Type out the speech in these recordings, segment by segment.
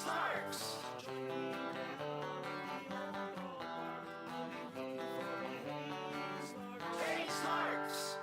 Larks! Hey, Larks!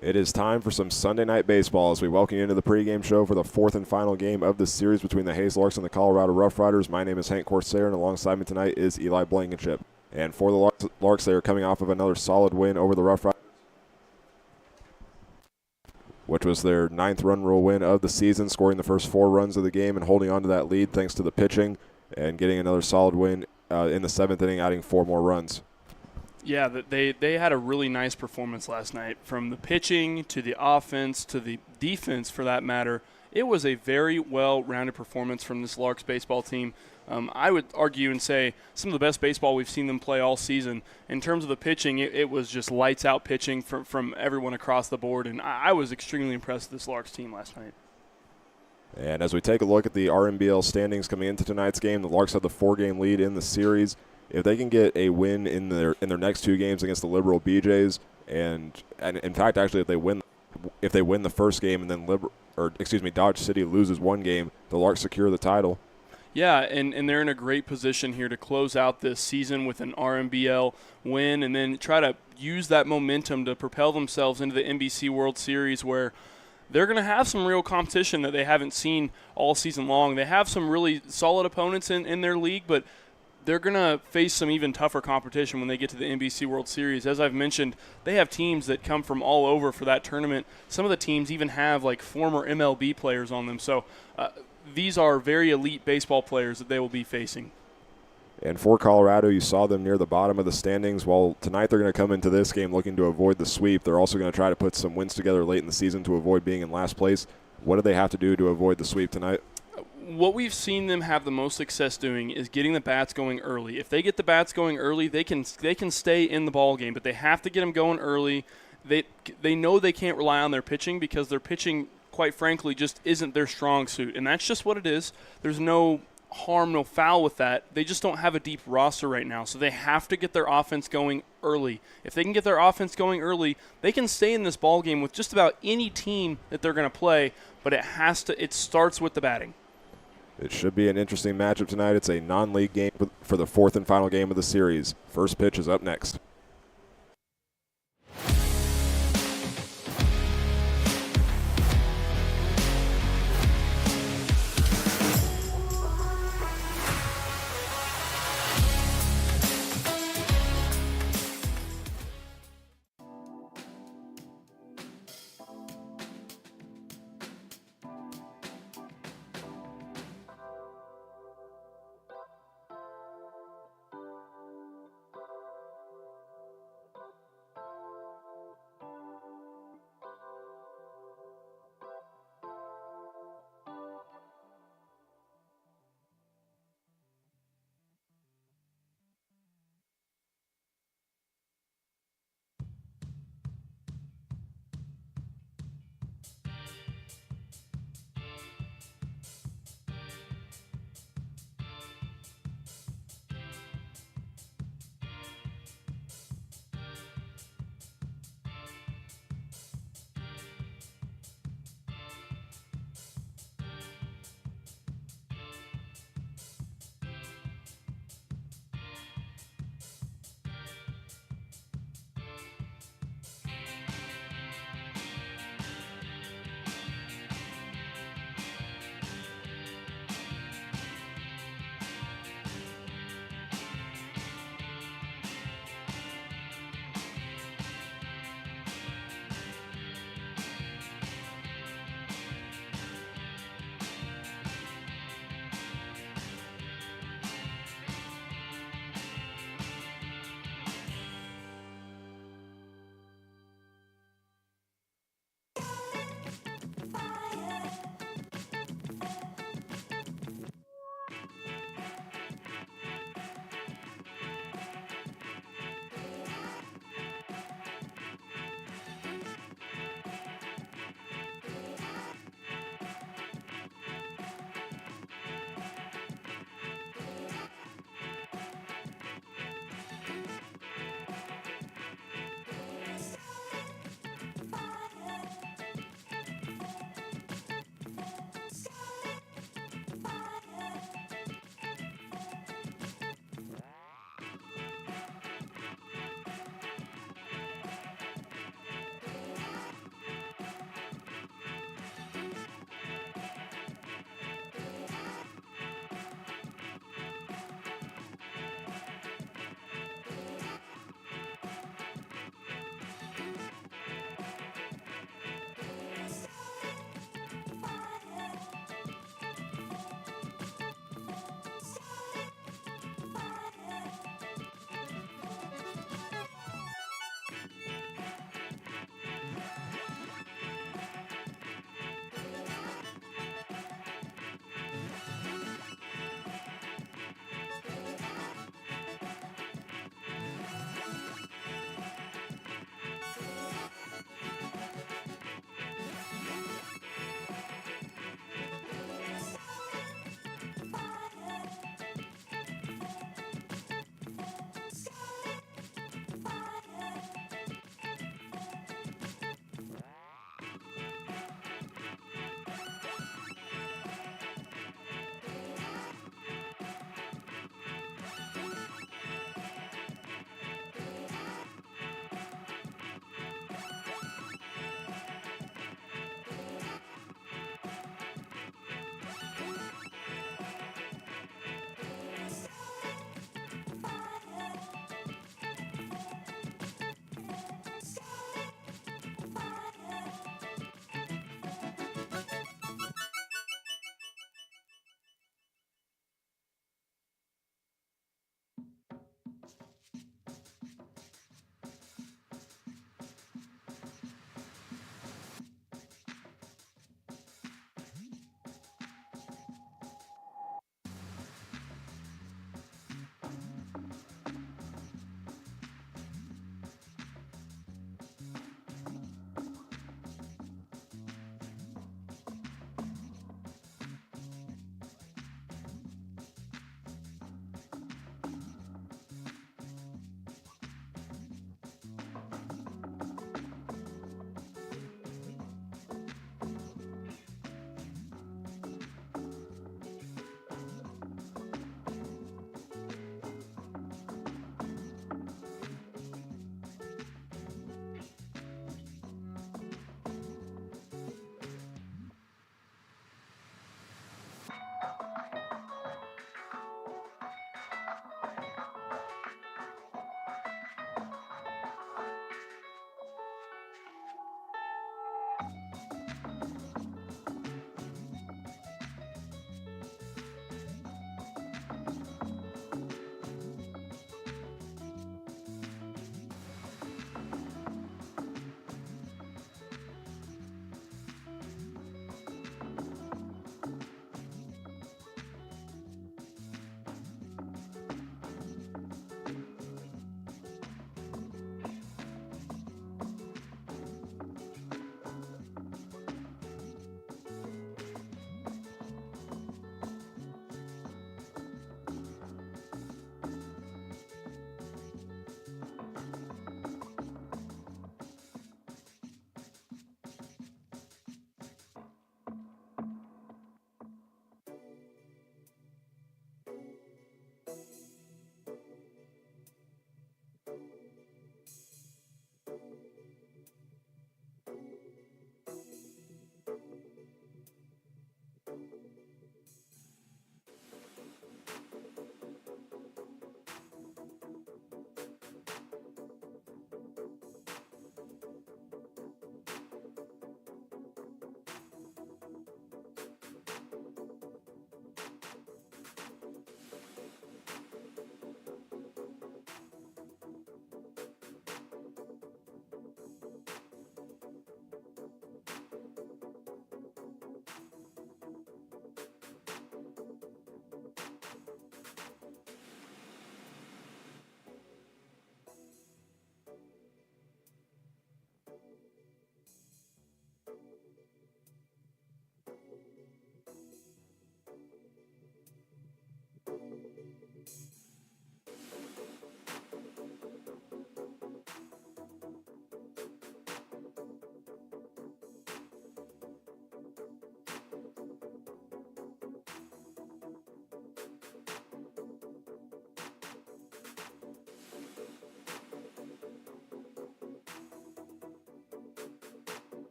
It is time for some Sunday Night Baseball as we welcome you into the pregame show for the fourth and final game of the series between the Hayes Larks and the Colorado Roughriders. My name is Hank Corsair, and alongside me tonight is Eli Blankenship. And for the Larks, they are coming off of another solid win over the Roughriders, which was their 9th run rule win of the season, scoring the first 4 runs of the game and holding on to that lead thanks to the pitching and getting another solid win in the 7th inning, adding 4 more runs. Yeah, they had a really nice performance last night. From the pitching to the offense to the defense, for that matter, it was a very well-rounded performance from this Larks baseball team. I would argue and say some of the best baseball we've seen them play all season. In terms of the pitching, it was just lights-out pitching from everyone across the board, and I was extremely impressed with this Larks team last night. And as we take a look at the RMBL standings coming into tonight's game, the Larks have the 4-game lead in the series. If they can get a win in their next 2 games against the Liberal BJs, and in fact, actually, if they win the first game and then Dodge City loses 1 game, the Larks secure the title. Yeah, and they're in a great position here to close out this season with an RMBL win and then try to use that momentum to propel themselves into the NBC World Series, where they're going to have some real competition that they haven't seen all season long. They have some really solid opponents in their league, but they're going to face some even tougher competition when they get to the NBC World Series. As I've mentioned, they have teams that come from all over for that tournament. Some of the teams even have like former MLB players on them. So these are very elite baseball players that they will be facing. And for Colorado, you saw them near the bottom of the standings. Well, tonight they're going to come into this game looking to avoid the sweep. They're also going to try to put some wins together late in the season to avoid being in last place. What do they have to do to avoid the sweep tonight? What we've seen them have the most success doing is getting the bats going early. If they get the bats going early, they can stay in the ball game, but they have to get them going early. They know they can't rely on their pitching because their pitching, quite frankly, just isn't their strong suit, and that's just what it is. There's no harm, no foul with that. They just don't have a deep roster right now, so they have to get their offense going early. If they can get their offense going early, they can stay in this ball game with just about any team that they're going to play, but it starts with the batting. It should be an interesting matchup tonight. It's a non-league game for the 4th and final game of the series. First pitch is up next.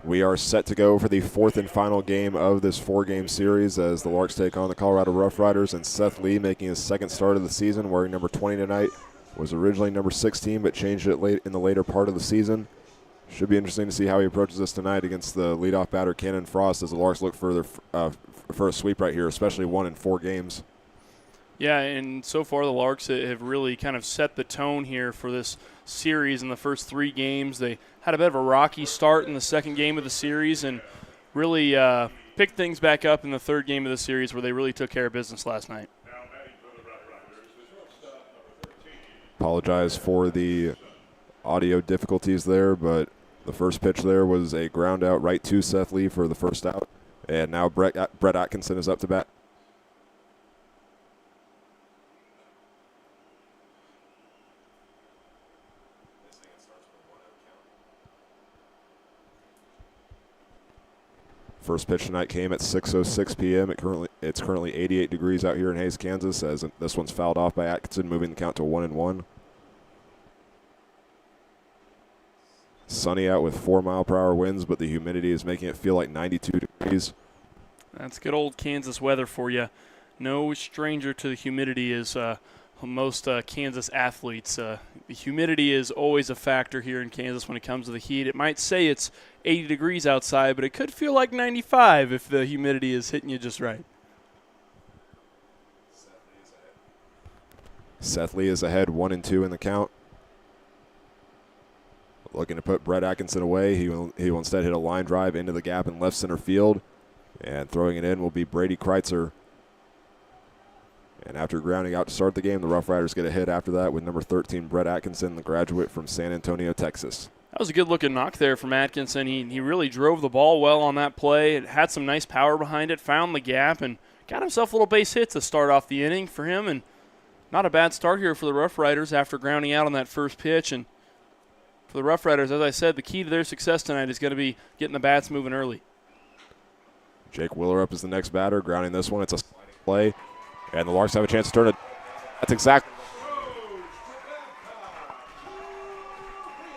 We are set to go for the fourth and final game of this four-game series as the Larks take on the Colorado Roughriders, and Seth Lee making his second start of the season, wearing number 20 tonight. Was originally number 16, but changed it late in the later part of the season. Should be interesting to see how he approaches this tonight against the leadoff batter, Cannon Frost, as the Larks look for a sweep right here, especially 1 in 4 games. Yeah, and so far the Larks have really kind of set the tone here for this series in the first 3 games. They had a bit of a rocky start in the second game of the series and really picked things back up in the third game of the series where they really took care of business last night. Apologize for the audio difficulties there, but the first pitch there was a ground out right to Seth Lee for the first out. And now Brett Atkinson is up to bat. First pitch tonight came at 6:06 p.m. It's currently 88 degrees out here in Hays, Kansas, as this one's fouled off by Atkinson, moving the count to 1-1. Sunny out with 4-mile-per-hour winds, but the humidity is making it feel like 92 degrees. That's good old Kansas weather for you. No stranger to the humidity is most Kansas athletes. The humidity is always a factor here in Kansas when it comes to the heat. It might say it's 80 degrees outside, but it could feel like 95 if the humidity is hitting you just right. Seth Lee is ahead 1-2 in the count. Looking to put Brett Atkinson away. He will instead hit a line drive into the gap in left center field. And throwing it in will be Brady Kreitzer. And after grounding out to start the game, the Roughriders get a hit after that with number 13, Brett Atkinson, the graduate from San Antonio, Texas. That was a good-looking knock there from Atkinson. He really drove the ball well on that play. It had some nice power behind it, found the gap, and got himself a little base hit to start off the inning for him. And not a bad start here for the Roughriders after grounding out on that first pitch. And for the Roughriders, as I said, the key to their success tonight is going to be getting the bats moving early. Jake Willerup is the next batter, grounding this one. It's a sliding play, and the Larks have a chance to turn it. That's exactly.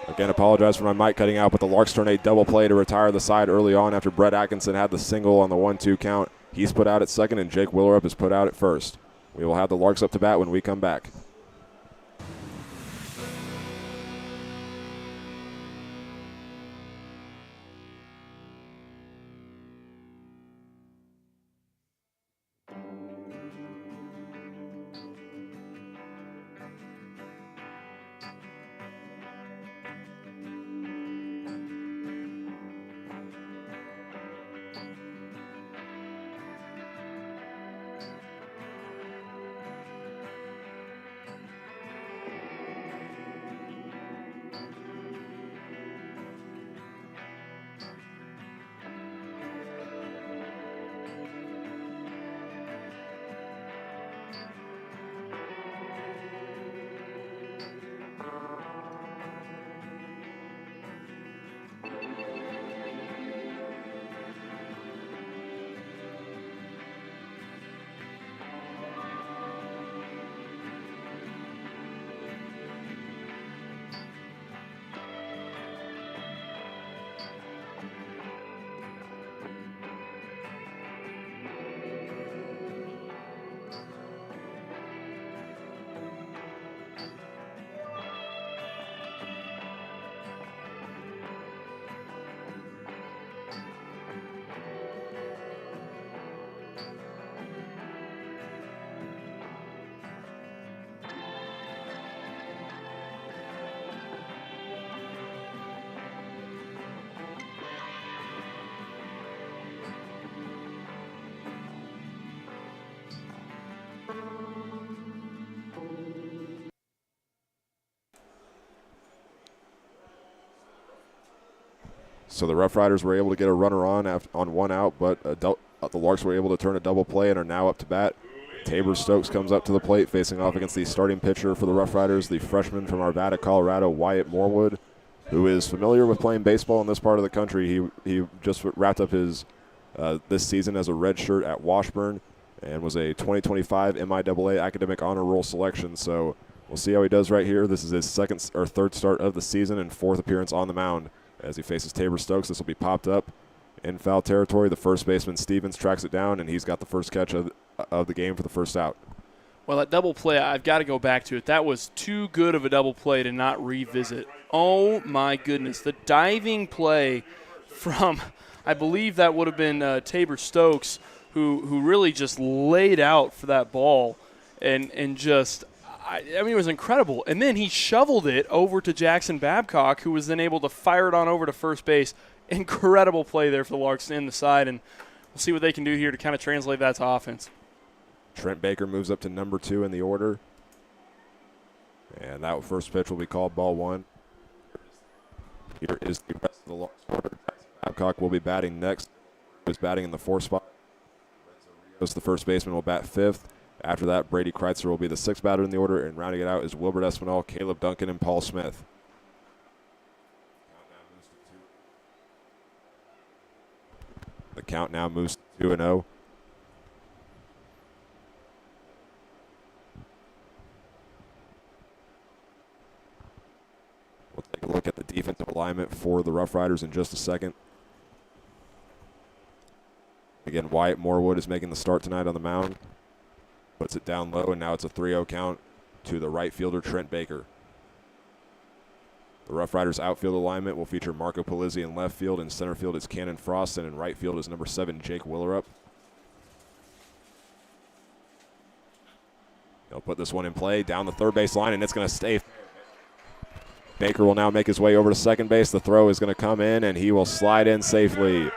Again, apologize for my mic cutting out, but the Larks turn a double play to retire the side early on after Brett Atkinson had the single on the 1-2 count. He's put out at second, and Jake Willerup is put out at first. We will have the Larks up to bat when we come back. So the Roughriders were able to get a runner on one out, but the Larks were able to turn a double play and are now up to bat. Tabor Stokes comes up to the plate, facing off against the starting pitcher for the Roughriders, the freshman from Arvada, Colorado, Wyatt Morwood, who is familiar with playing baseball in this part of the country. He just wrapped up his this season as a redshirt at Washburn and was a 2025 MIAA Academic Honor Roll selection. So we'll see how he does right here. This is his third start of the season and fourth appearance on the mound as he faces Tabor Stokes. This will be popped up in foul territory. The first baseman Stevens tracks it down, and he's got the first catch of the game for the first out. Well, that double play, I've got to go back to it. That was too good of a double play to not revisit. Oh, my goodness. The diving play from, I believe that would have been Tabor Stokes, who really just laid out for that ball and just, I mean, it was incredible. And then he shoveled it over to Jackson Babcock, who was then able to fire it on over to first base. Incredible play there for the Larks in the side, and we'll see what they can do here to kind of translate that to offense. Trent Baker moves up to number 2 in the order. And that first pitch will be called ball 1. Here is the rest of the Larks order. Babcock will be batting next. He's batting in the 4th spot. The first baseman will bat 5th. After that, Brady Kreitzer will be the 6th batter in the order, and rounding it out is Wilbert Espinal, Caleb Duncan, and Paul Smith. The count now moves to 2-0. We'll take a look at the defensive alignment for the Roughriders in just a second. Again, Wyatt Morwood is making the start tonight on the mound. Puts it down low, and now it's a 3-0 count to the right fielder, Trent Baker. The Roughriders outfield alignment will feature Marco Polizzi in left field. In center field is Cannon Frost, and in right field is number 7, Jake Willerup. They'll put this one in play down the third base line, and it's going to stay. Baker will now make his way over to second base. The throw is going to come in, and he will slide in safely.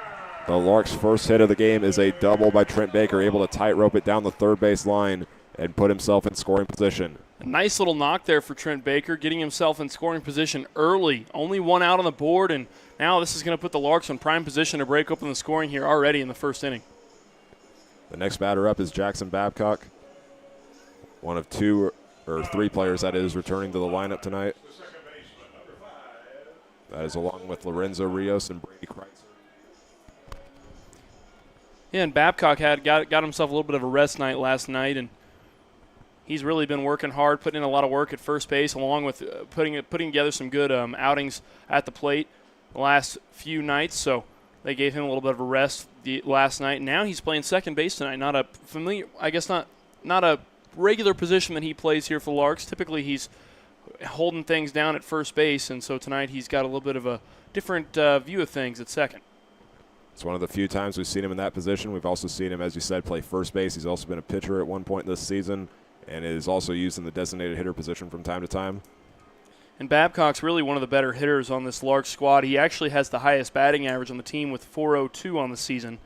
The Larks' first hit of the game is a double by Trent Baker, able to tightrope it down the third base line and put himself in scoring position. A nice little knock there for Trent Baker, getting himself in scoring position early. Only one out on the board, and now this is going to put the Larks in prime position to break open the scoring here already in the first inning. The next batter up is Jackson Babcock, one of 2 or 3 players, that is, returning to the lineup tonight. That is along with Lorenzo Rios and Brady Kreitzer. Yeah, and Babcock got himself a little bit of a rest night last night, and he's really been working hard, putting in a lot of work at first base, along with putting together some good outings at the plate the last few nights. So they gave him a little bit of a rest last night. Now he's playing second base tonight. Not a familiar, I guess not a regular position that he plays here for Larks. Typically he's holding things down at first base, and so tonight he's got a little bit of a different view of things at second. It's one of the few times we've seen him in that position. We've also seen him, as you said, play first base. He's also been a pitcher at one point this season and is also used in the designated hitter position from time to time. And Babcock's really one of the better hitters on this Larks squad. He actually has the highest batting average on the team with .402 on the season.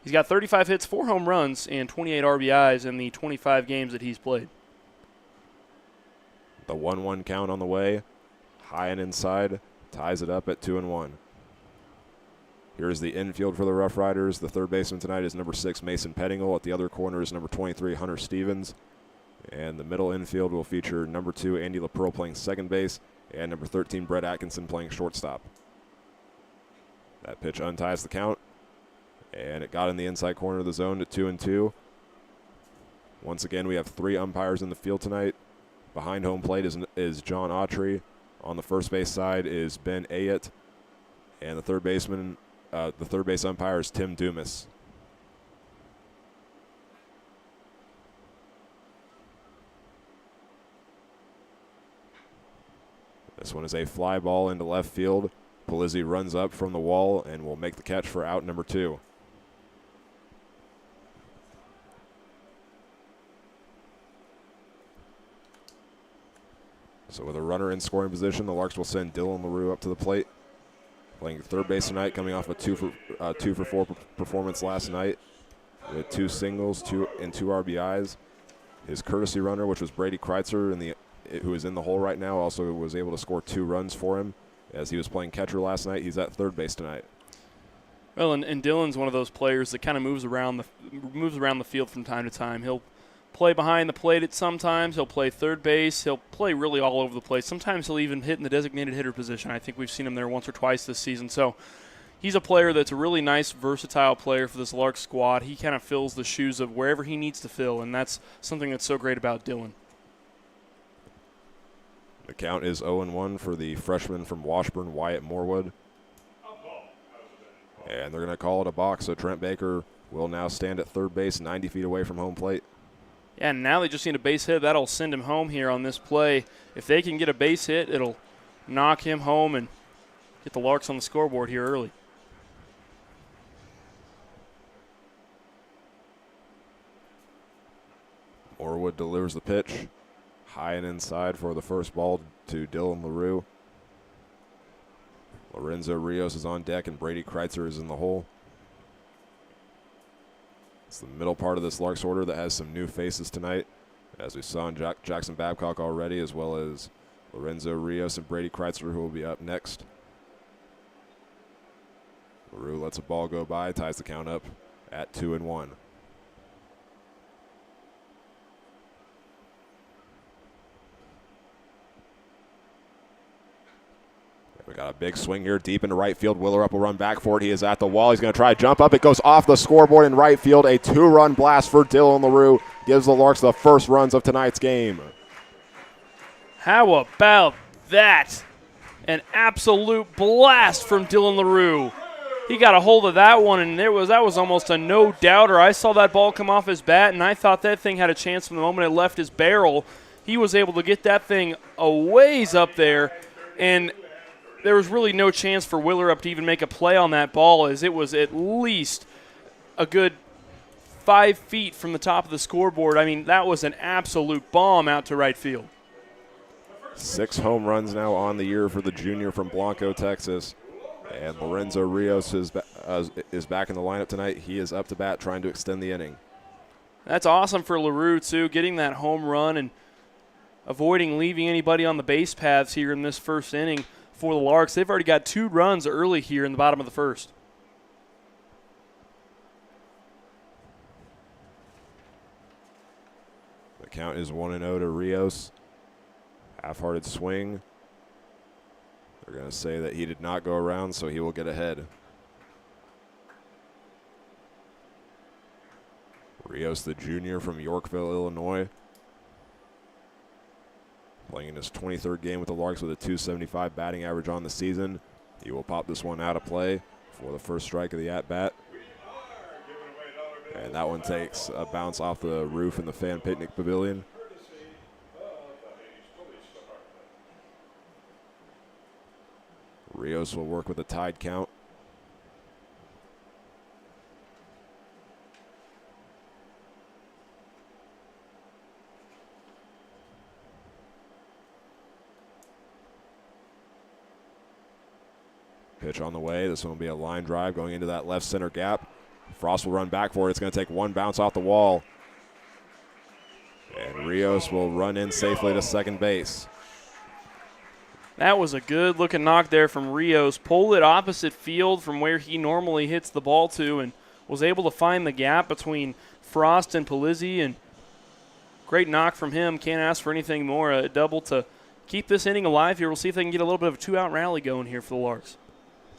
He's got 35 hits, 4 home runs, and 28 RBIs in the 25 games that he's played. The 1-1 count on the way. High and inside. Ties it up at 2-1. Here's the infield for the Roughriders. The third baseman tonight is number 6, Mason Pettingle. At the other corner is number 23, Hunter Stevens. And the middle infield will feature number 2, Andy LaPearl, playing second base, and number 13, Brett Atkinson, playing shortstop. That pitch unties the count, and it got in the inside corner of the zone to 2-2. Once again, we have 3 umpires in the field tonight. Behind home plate is John Autry. On the first base side is Ben Ayett, and the third base umpire is Tim Dumas. This one is a fly ball into left field. Polizzi runs up from the wall and will make the catch for out number 2. So with a runner in scoring position, the Larks will send Dylan LaRue up to the plate. Playing third base tonight, coming off a 2 for 4 performance last night with 2 singles, 2 RBIs. His courtesy runner, which was Brady Kreitzer, who is in the hole right now, also was able to score 2 runs for him. As he was playing catcher last night, he's at third base tonight. Well, and Dylan's one of those players that kind of moves around the field from time to time. He'll play behind the plate at sometimes. He'll play third base. He'll play really all over the place. Sometimes he'll even hit in the designated hitter position. I think we've seen him there once or twice this season. So he's a player that's a really nice, versatile player for this Larks squad. He kind of fills the shoes of wherever he needs to fill, and that's something that's so great about Dylan. The count is 0-1 for the freshman from Washburn, Wyatt Morwood. And they're going to call it a balk, so Trent Baker will now stand at third base 90 feet away from home plate. Yeah, and now they just need a base hit. That'll send him home here on this play. If they can get a base hit, it'll knock him home and get the Larks on the scoreboard here early. Morwood delivers the pitch. High and inside for the first ball to Dylan LaRue. Lorenzo Rios is on deck, and Brady Kreitzer is in the hole. It's the middle part of this Larks order that has some new faces tonight, as we saw in Jackson Babcock already, as well as Lorenzo Rios and Brady Kreitzer, who will be up next. LaRue lets a ball go by, ties the count up at 2-1. We got a big swing here deep into right field. Willerup will run back for it. He is at the wall. He's going to try to jump up. It goes off the scoreboard in right field. A 2-run blast for Dylan LaRue gives the Larks the first runs of tonight's game. How about that? An absolute blast from Dylan LaRue. He got a hold of that one, and that was almost a no-doubter. I saw that ball come off his bat, and I thought that thing had a chance from the moment it left his barrel. He was able to get that thing a ways up there, and there was really no chance for Willerup to even make a play on that ball, as it was at least a good 5 feet from the top of the scoreboard. I mean, that was an absolute bomb out to right field. 6 home runs now on the year for the junior from Blanco, Texas. And Lorenzo Rios is back in the lineup tonight. He is up to bat trying to extend the inning. That's awesome for LaRue, too, getting that home run and avoiding leaving anybody on the base paths here in this first inning. For the Larks, they've already got 2 runs early here in the bottom of the first. The count is 1-0 to Rios. Half-hearted swing. They're going to say that he did not go around, so he will get ahead. Rios, the junior from Yorkville, Illinois. Playing in his 23rd game with the Larks with a .275 batting average on the season. He will pop this one out of play for the first strike of the at-bat. And that one takes a bounce off the roof in the fan picnic pavilion. Rios will work with a tied count. Pitch on the way. This one will be a line drive going into that left center gap. Frost will run back for it. It's going to take one bounce off the wall. And Rios will run in safely to second base. That was a good-looking knock there from Rios. Pulled it opposite field from where he normally hits the ball to, and was able to find the gap between Frost and Polizzi. And great knock from him. Can't ask for anything more. A double to keep this inning alive here. We'll see if they can get a little bit of a 2-out rally going here for the Larks.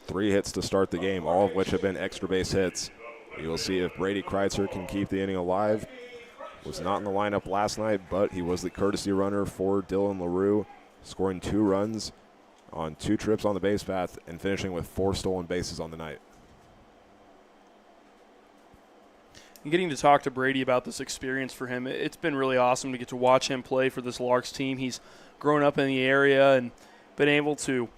3 hits to start the game, all of which have been extra base hits. You will see if Brady Kreitzer can keep the inning alive. Was not in the lineup last night, but he was the courtesy runner for Dylan LaRue, scoring 2 runs on 2 trips on the base path and finishing with 4 stolen bases on the night. And getting to talk to Brady about this experience for him, it's been really awesome to get to watch him play for this Larks team. He's grown up in the area and been able to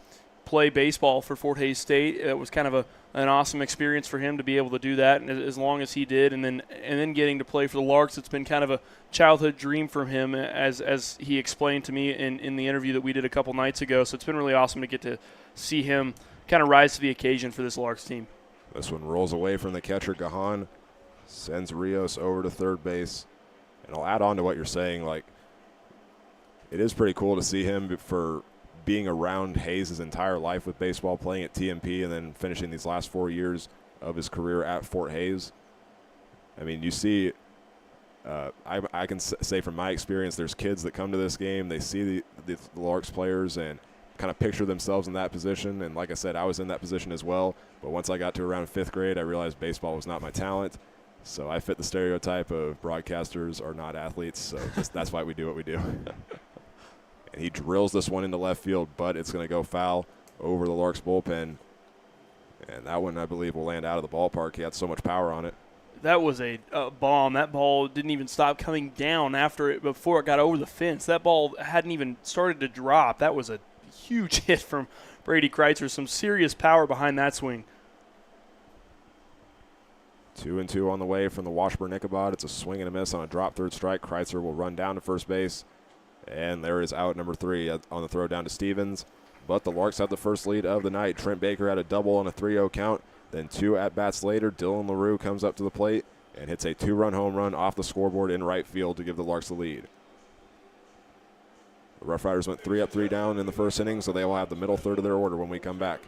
play baseball for Fort Hays State. It was kind of an awesome experience for him to be able to do that, and as long as he did, and then getting to play for the Larks, it's been kind of a childhood dream from him, as he explained to me in the interview that we did a couple nights ago. So it's been really awesome to get to see him kind of rise to the occasion for this Larks team. This one rolls away from the catcher, Gahan, sends Rios over to third base. And I'll add on to what you're saying, like, it is pretty cool to see him for being around Hayes his entire life with baseball, playing at TMP, and then finishing these last 4 years of his career at Fort Hays. I mean, you see, I can say from my experience, there's kids that come to this game, they see the Larks players and kind of picture themselves in that position. And like I said, I was in that position as well. But once I got to around 5th grade, I realized baseball was not my talent. So I fit the stereotype of broadcasters are not athletes. So that's why we do what we do. And he drills this one into left field, but it's going to go foul over the Larks bullpen. And that one, I believe, will land out of the ballpark. He had so much power on it. That was a bomb. That ball didn't even stop coming down before it got over the fence. That ball hadn't even started to drop. That was a huge hit from Brady Kreitzer. Some serious power behind that swing. 2-2 on the way from the Washburn-Ichabod. It's a swing and a miss on a drop third strike. Kreitzer will run down to first base. And there is out number 3 on the throw down to Stevens. But the Larks have the first lead of the night. Trent Baker had a double on a 3-0 count. Then 2 at-bats later, Dylan LaRue comes up to the plate and hits a 2-run home run off the scoreboard in right field to give the Larks the lead. The Roughriders went 3 up, 3 down in the first inning, so they will have the middle third of their order when we come back.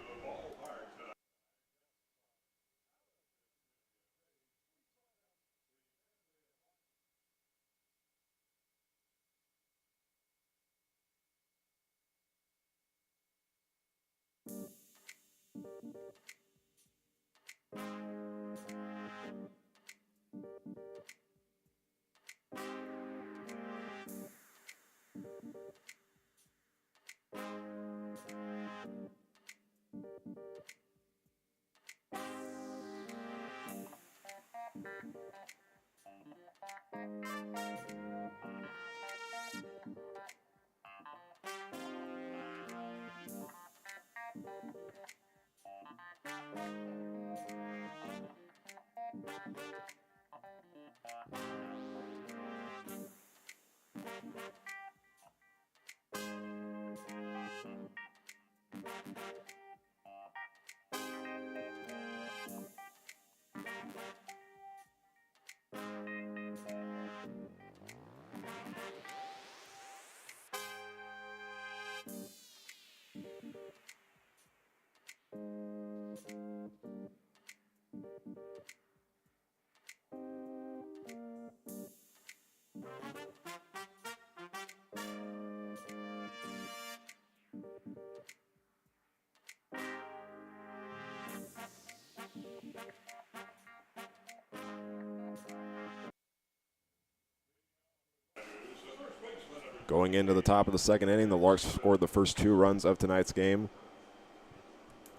Going into the top of the second inning, the Larks scored the first 2 runs of tonight's game.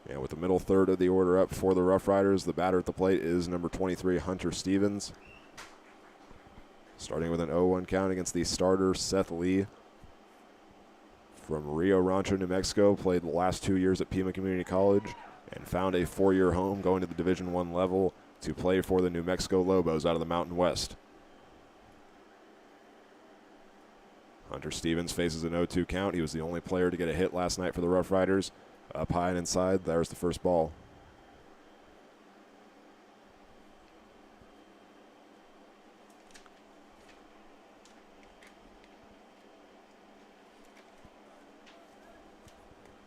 And with the middle third of the order up for the Roughriders, the batter at the plate is number 23, Hunter Stevens. Starting with an 0-1 count against the starter, Seth Lee. From Rio Rancho, New Mexico, played the last 2 years at Pima Community College and found a 4-year home going to the Division I level to play for the New Mexico Lobos out of the Mountain West. Hunter Stevens faces an 0-2 count. He was the only player to get a hit last night for the Roughriders. Up high and inside, there's the first ball.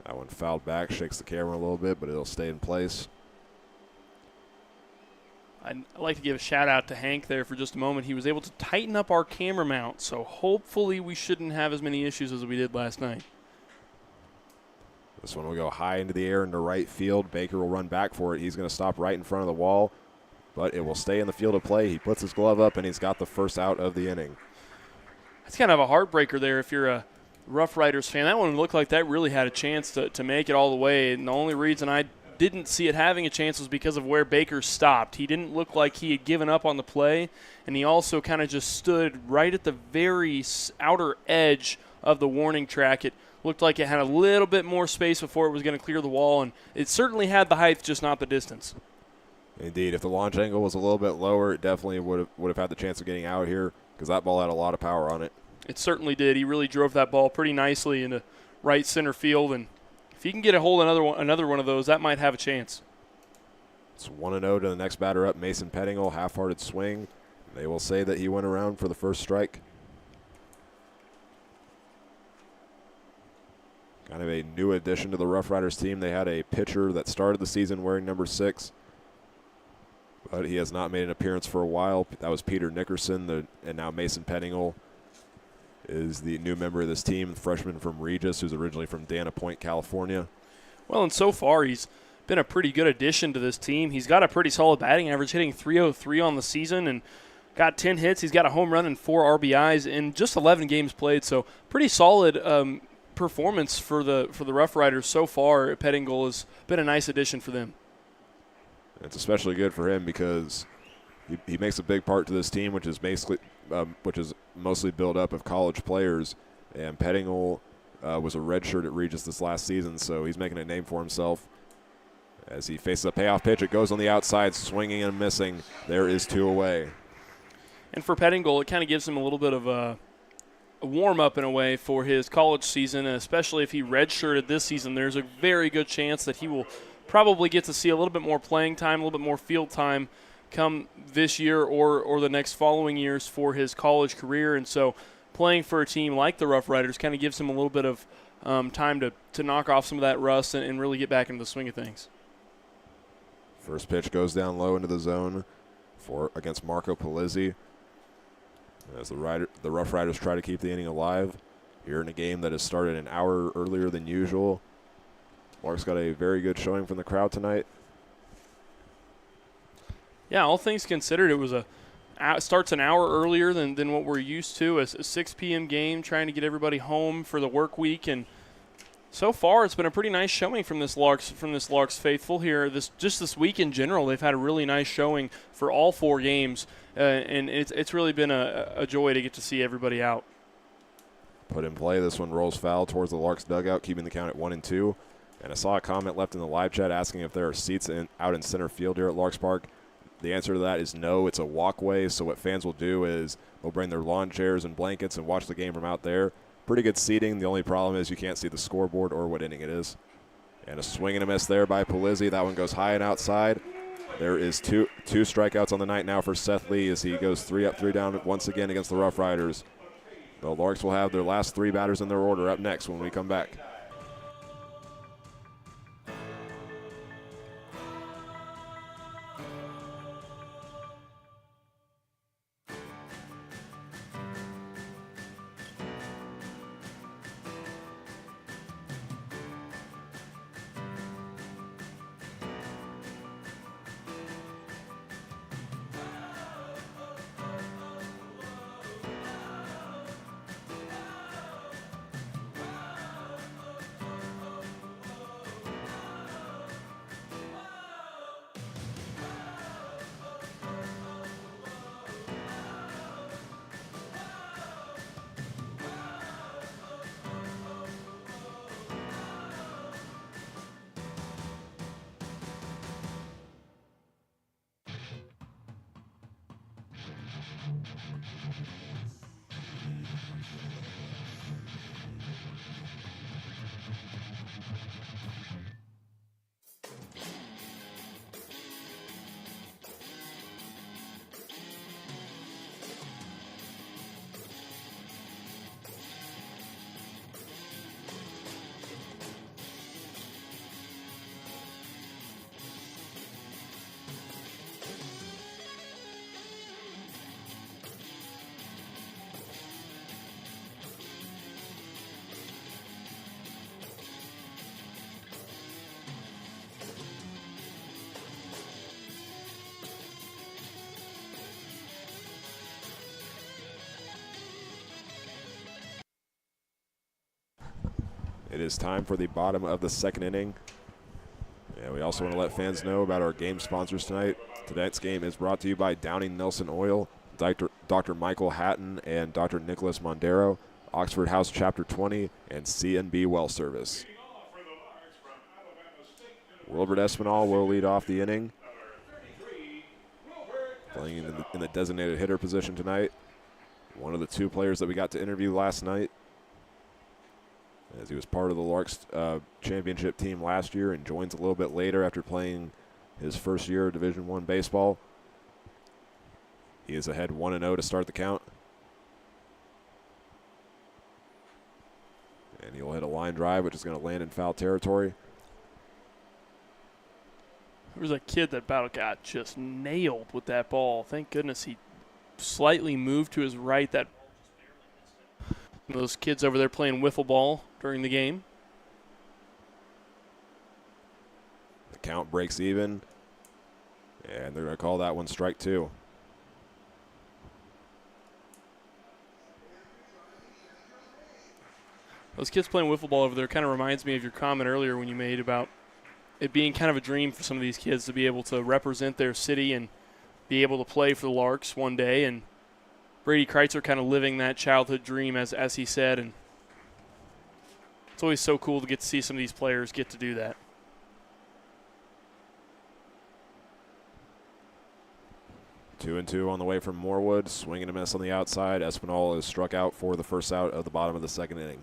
That one fouled back, shakes the camera a little bit, but it'll stay in place. I'd like to give a shout out to Hank there for just a moment. He was able to tighten up our camera mount, so hopefully we shouldn't have as many issues as we did last night. This one will go high into the air into right field. Baker will run back for it. He's going to stop right in front of the wall, but it will stay in the field of play. He puts his glove up, and he's got the first out of the inning. That's kind of a heartbreaker there if you're a Roughriders fan. That one looked like that really had a chance to make it all the way, and the only reason I didn't see it having a chance was because of where Baker stopped. He didn't look like he had given up on the play, and he also kind of just stood right at the very outer edge of the warning track. It looked like it had a little bit more space before it was going to clear the wall, and it certainly had the height, just not the distance. Indeed, if the launch angle was a little bit lower, it definitely would have had the chance of getting out here because that ball had a lot of power on it. It certainly did. He really drove that ball pretty nicely into right center field, and if he can get a hold of another one of those, that might have a chance. It's 1-0 to the next batter up, Mason Pettingill, half-hearted swing. They will say that he went around for the first strike. kind of a new addition to the Roughriders team. They had a pitcher that started the season wearing number 6, but he has not made an appearance for a while. That was Peter Nickerson, and now Mason Pettingill is the new member of this team, the freshman from Regis, who's originally from Dana Point, California. Well, and so far he's been a pretty good addition to this team. He's got a pretty solid batting average, hitting .303 on the season and got 10 hits. He's got a home run and 4 RBIs in just 11 games played, so pretty solid performance for the Roughriders so far. Pettingill has been a nice addition for them. It's especially good for him because he makes a big part to this team, which is mostly built up of college players. And Pettingill was a redshirt at Regis this last season, so he's making a name for himself. As he faces a payoff pitch, it goes on the outside, swinging and missing. There is 2 away. And for Pettingill, it kind of gives him a little bit of a warm-up in a way for his college season, and especially if he redshirted this season, there's a very good chance that he will probably get to see a little bit more playing time, a little bit more field time come this year or the next following years for his college career. And so playing for a team like the Roughriders kind of gives him a little bit of time to knock off some of that rust and really get back into the swing of things. First pitch goes down low into the zone against Marco Polizzi. As the Roughriders try to keep the inning alive here in a game that has started an hour earlier than usual. Larks got a very good showing from the crowd tonight. Yeah, all things considered, it starts an hour earlier than what we're used to. A 6 p.m. game, trying to get everybody home for the work week, and so far it's been a pretty nice showing from this Larks faithful here. This week in general, they've had a really nice showing for all 4 games, and it's really been a joy to get to see everybody out. Put in play. This one rolls foul towards the Larks dugout, keeping the count at 1-2. And I saw a comment left in the live chat asking if there are seats out in center field here at Larks Park. The answer to that is no. It's a walkway, so what fans will do is they'll bring their lawn chairs and blankets and watch the game from out there. Pretty good seating. The only problem is you can't see the scoreboard or what inning it is. And a swing and a miss there by Polizzi. That one goes high and outside. There is two strikeouts on the night now for Seth Lee as he goes 3 up, 3 down once again against the Roughriders. The Larks will have their last 3 batters in their order up next when we come back. It is time for the bottom of the 2nd inning. And we also want to let fans know about our game sponsors tonight. Tonight's game is brought to you by Downing Nelson Oil, Dr. Michael Hatton and Dr. Nicholas Mondero, Oxford House Chapter 20, and CNB Well Service. Wilbert Espinal will lead off the inning, playing in the designated hitter position tonight. One of the 2 players that we got to interview last night, as he was part of the Larks championship team last year and joins a little bit later after playing his first year of Division I baseball. He is ahead 1-0 to start the count. And he'll hit a line drive, which is going to land in foul territory. There was a kid that Battle got just nailed with that ball. Thank goodness he slightly moved to his right. That those kids over there playing wiffle ball during the game. The count breaks even, and they're going to call that one strike 2. Those kids playing wiffle ball over there kind of reminds me of your comment earlier when you made about it being kind of a dream for some of these kids to be able to represent their city and be able to play for the Larks one day. And Brady Kreitzer kind of living that childhood dream, as he said. And it's always so cool to get to see some of these players get to do that. Two and two on the way from Morewood. Swing and a miss on the outside. Espinal is struck out for the first out of the bottom of the second inning.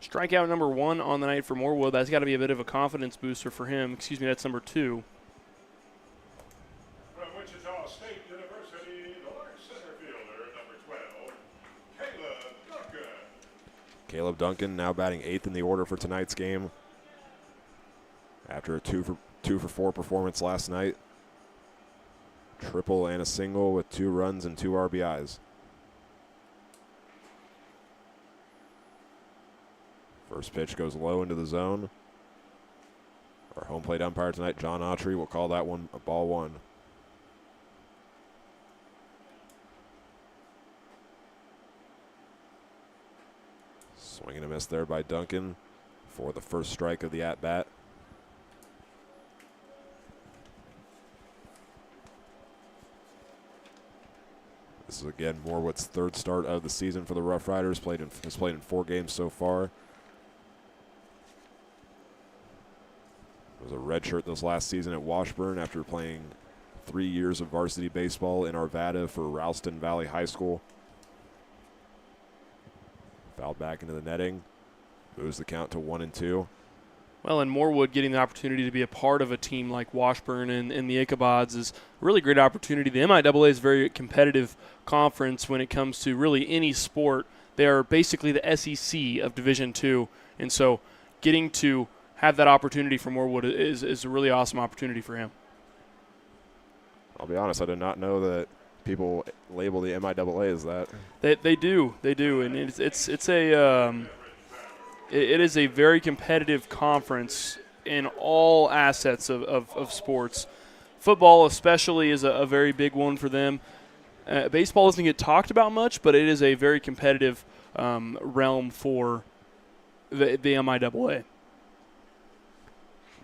Strikeout number 1 on the night for Morewood. That's got to be a bit of a confidence booster for him. Excuse me, that's number 2. From Wichita State University, the Larks center fielder, number 12, Caleb Duncan. Caleb Duncan now batting 8th in the order for tonight's game. After a 2 for 4 performance last night. Triple and a single with 2 runs and 2 RBIs. First pitch goes low into the zone. Our home plate umpire tonight, John Autry, will call that one a ball 1. Swing and a miss there by Duncan for the first strike of the at-bat. This is again Morewood's 3rd start of the season for the Roughriders. Has played in 4 games so far. Was a redshirt this last season at Washburn after playing 3 years of varsity baseball in Arvada for Ralston Valley High School. Fouled back into the netting. Moves the count to 1-2. Well, and Morewood getting the opportunity to be a part of a team like Washburn and the Ichabods is a really great opportunity. The MIAA is a very competitive conference when it comes to really any sport. They are basically the SEC of Division II, and so getting to have that opportunity for Morewood is a really awesome opportunity for him. I'll be honest, I did not know that people label the MIAA as that. They do, and it is a very competitive conference in all assets of sports. Football especially is a very big one for them. Baseball doesn't get talked about much, but it is a very competitive realm for the MIAA.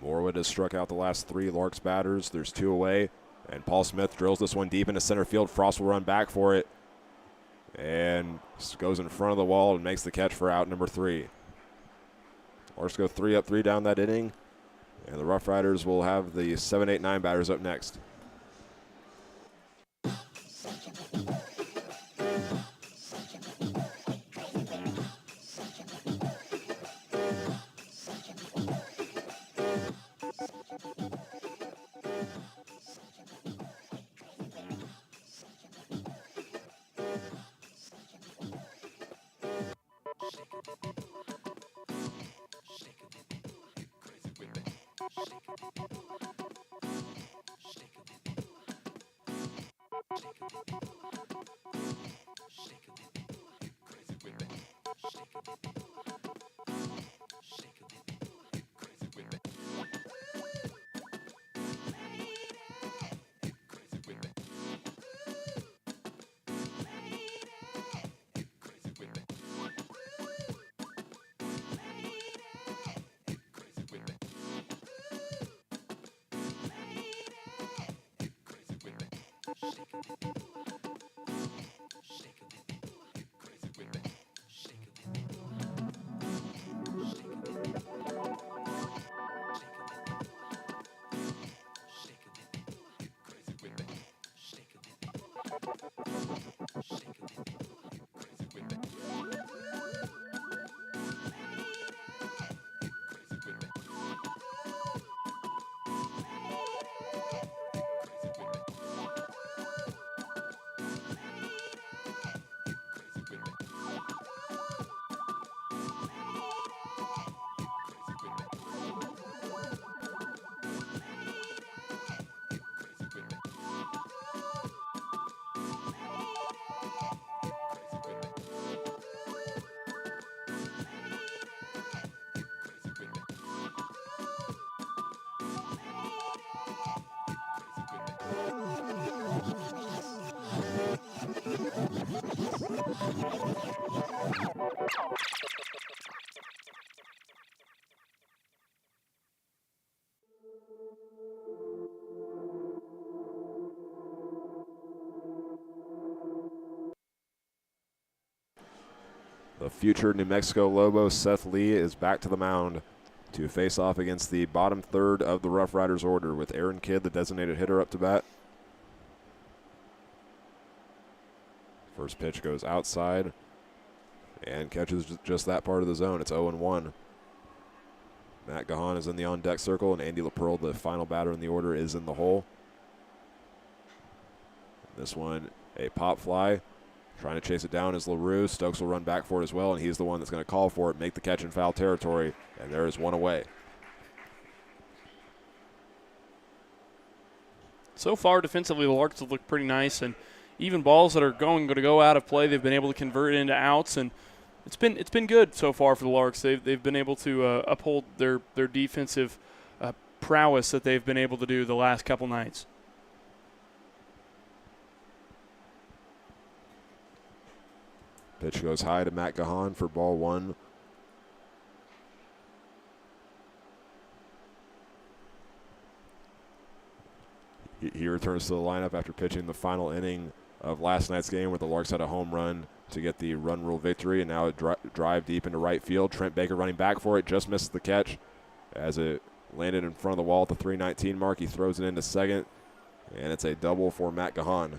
Morewood has struck out the last 3 Larks batters. There's 2 away, and Paul Smith drills this one deep into center field. Frost will run back for it and goes in front of the wall and makes the catch for out number 3. Larks go 3 up, 3 down that inning, and the Roughriders will have the 7, 8, 9 batters up next. The future New Mexico Lobo, Seth Lee, is back to the mound to face off against the bottom third of the Roughriders order with Aaron Kidd, the designated hitter, up to bat. First pitch goes outside and catches just that part of the zone. It's 0-1. Matt Gahan is in the on-deck circle, and Andy LaPearl, the final batter in the order, is in the hole. This one, a pop fly. Trying to chase it down is LaRue. Stokes will run back for it as well, and he's the one that's going to call for it, make the catch in foul territory, and there is one away. So far, defensively, the Larks have looked pretty nice, and even balls that are going to go out of play, they've been able to convert into outs, and it's been good so far for the Larks. They've been able to uphold their defensive prowess that they've been able to do the last couple nights. Pitch goes high to Matt Gahan for ball one. He returns to the lineup after pitching the final inning of last night's game where the Larks had a home run to get the run rule victory, and now a drive deep into right field. Trent Baker running back for it, just misses the catch as it landed in front of the wall at the 319 mark. He throws it into second, and it's a double for Matt Gahan.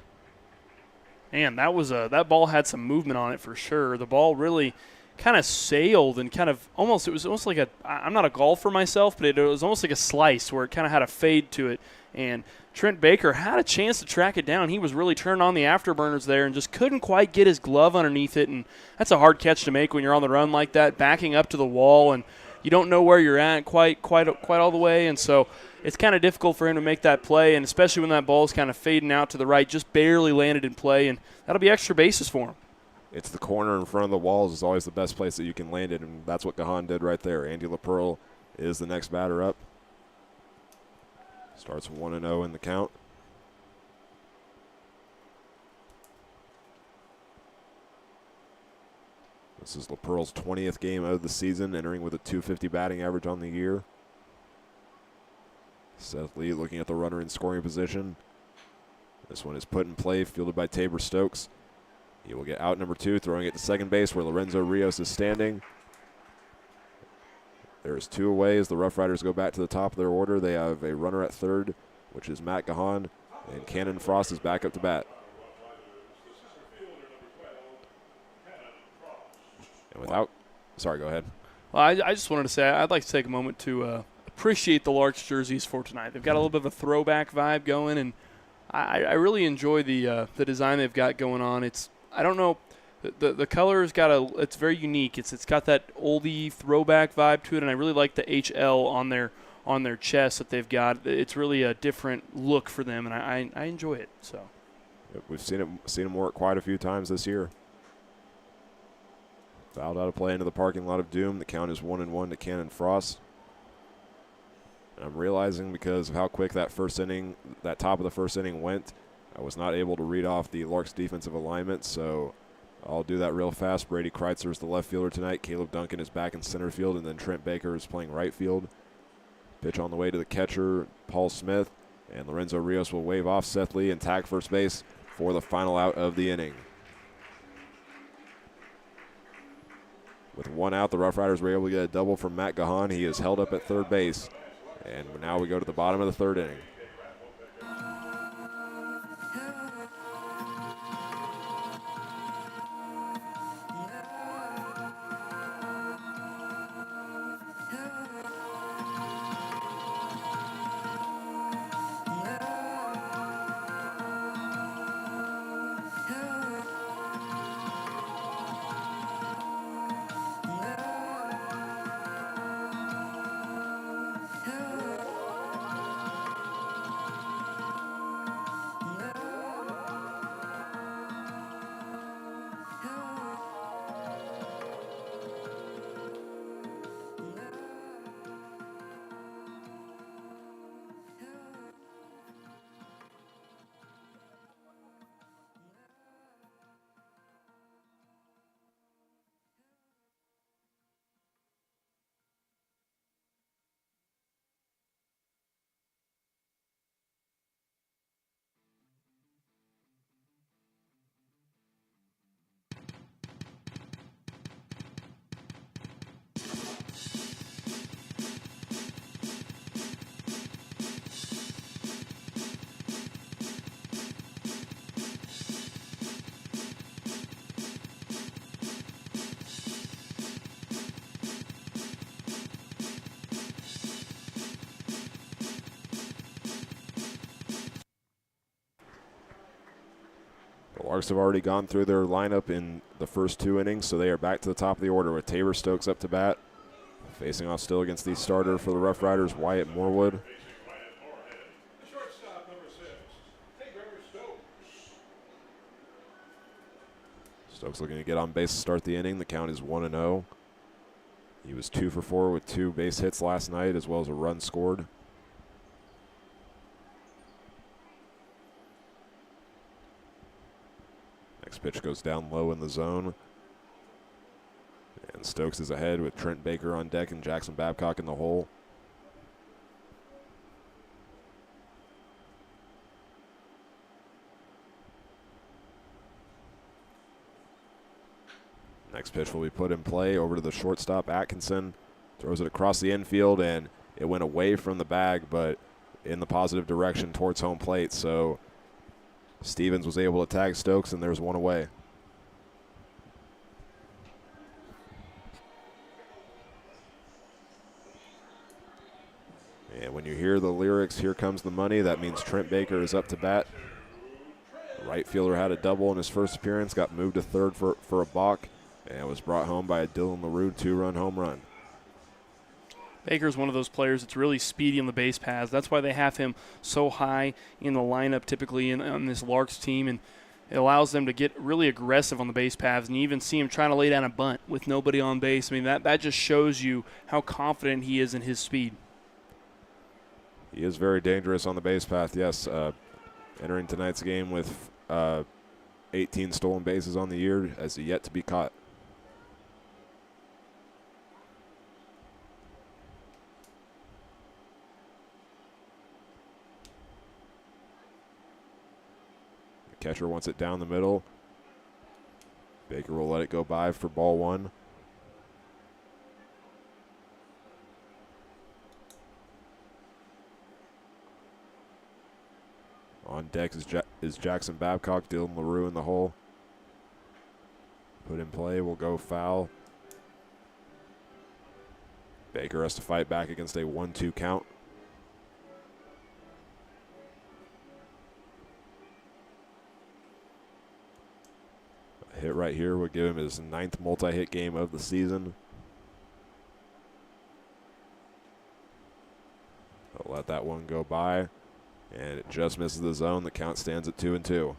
Man, that ball had some movement on it for sure. The ball really kind of sailed and it was almost like I'm not a golfer myself, but it was almost like a slice where it kind of had a fade to it. And Trent Baker had a chance to track it down. He was really turning on the afterburners there and just couldn't quite get his glove underneath it. And that's a hard catch to make when you're on the run like that, backing up to the wall, and you don't know where you're at quite all the way. And so it's kind of difficult for him to make that play, and especially when that ball's kind of fading out to the right, just barely landed in play, and that'll be extra bases for him. It's the corner in front of the walls is always the best place that you can land it, and that's what Gahan did right there. Andy LaPearl is the next batter up. Starts 1-0 in the count. This is LaPearl's 20th game of the season, entering with a .250 batting average on the year. Seth Lee looking at the runner in scoring position. This one is put in play, fielded by Tabor Stokes. He will get out number 2, throwing it to second base where Lorenzo Rios is standing. There's 2 away as the Roughriders go back to the top of their order. They have a runner at third, which is Matt Gahan, and Cannon Frost is back up to bat. And sorry, go ahead. Well, I just wanted to say I'd like to take a moment to appreciate the Larks jerseys for tonight. They've got a little bit of a throwback vibe going, and I really enjoy the design they've got going on. I don't know, the color's it's very unique. It's got that oldie throwback vibe to it, and I really like the HL on their chest that they've got. It's really a different look for them, and I enjoy it. So we've seen them work quite a few times this year. Fouled out of play into the parking lot of doom. The count is 1-1 to Cannon Frost. And I'm realizing because of how quick that top of the first inning went, I was not able to read off the Larks defensive alignment, so I'll do that real fast. Brady Kreitzer is the left fielder tonight. Caleb Duncan is back in center field, and then Trent Baker is playing right field. Pitch on the way to the catcher, Paul Smith, and Lorenzo Rios will wave off Seth Lee and tag first base for the final out of the inning. With 1 out, the Roughriders were able to get a double from Matt Gahan. He is held up at third base. And now we go to the bottom of the third inning. Larks have already gone through their lineup in the first 2 innings, so they are back to the top of the order with Tabor Stokes up to bat. Facing off still against the starter for the Roughriders, Wyatt Morwood. Shortstop number 6, Tabor Stokes. Stokes looking to get on base to start the inning. The count is 1-0. He was 2 for 4 with 2 base hits last night, as well as a run scored. Next pitch goes down low in the zone. And Stokes is ahead with Trent Baker on deck and Jackson Babcock in the hole. Next pitch will be put in play over to the shortstop, Atkinson. Throws it across the infield, and it went away from the bag, but in the positive direction towards home plate. So Stevens was able to tag Stokes, and there's one away. And when you hear the lyrics, "Here Comes the Money," that means Trent Baker is up to bat. The right fielder had a double in his first appearance, got moved to third for a balk, and was brought home by a Dylan LaRue 2-run home run. Baker's one of those players that's really speedy on the base paths. That's why they have him so high in the lineup typically on this Larks team, and it allows them to get really aggressive on the base paths. And you even see him trying to lay down a bunt with nobody on base. I mean, that just shows you how confident he is in his speed. He is very dangerous on the base path, yes. Entering tonight's game with 18 stolen bases on the year, as yet to be caught. The catcher wants it down the middle. Baker will let it go by for ball 1. On deck is Jackson Babcock. Dylan LaRue in the hole. Put in play, will go foul. Baker has to fight back against a 1-2 count. A hit right here would give him his 9th multi-hit game of the season. He'll let that one go by. And it just misses the zone. The count stands at 2-2.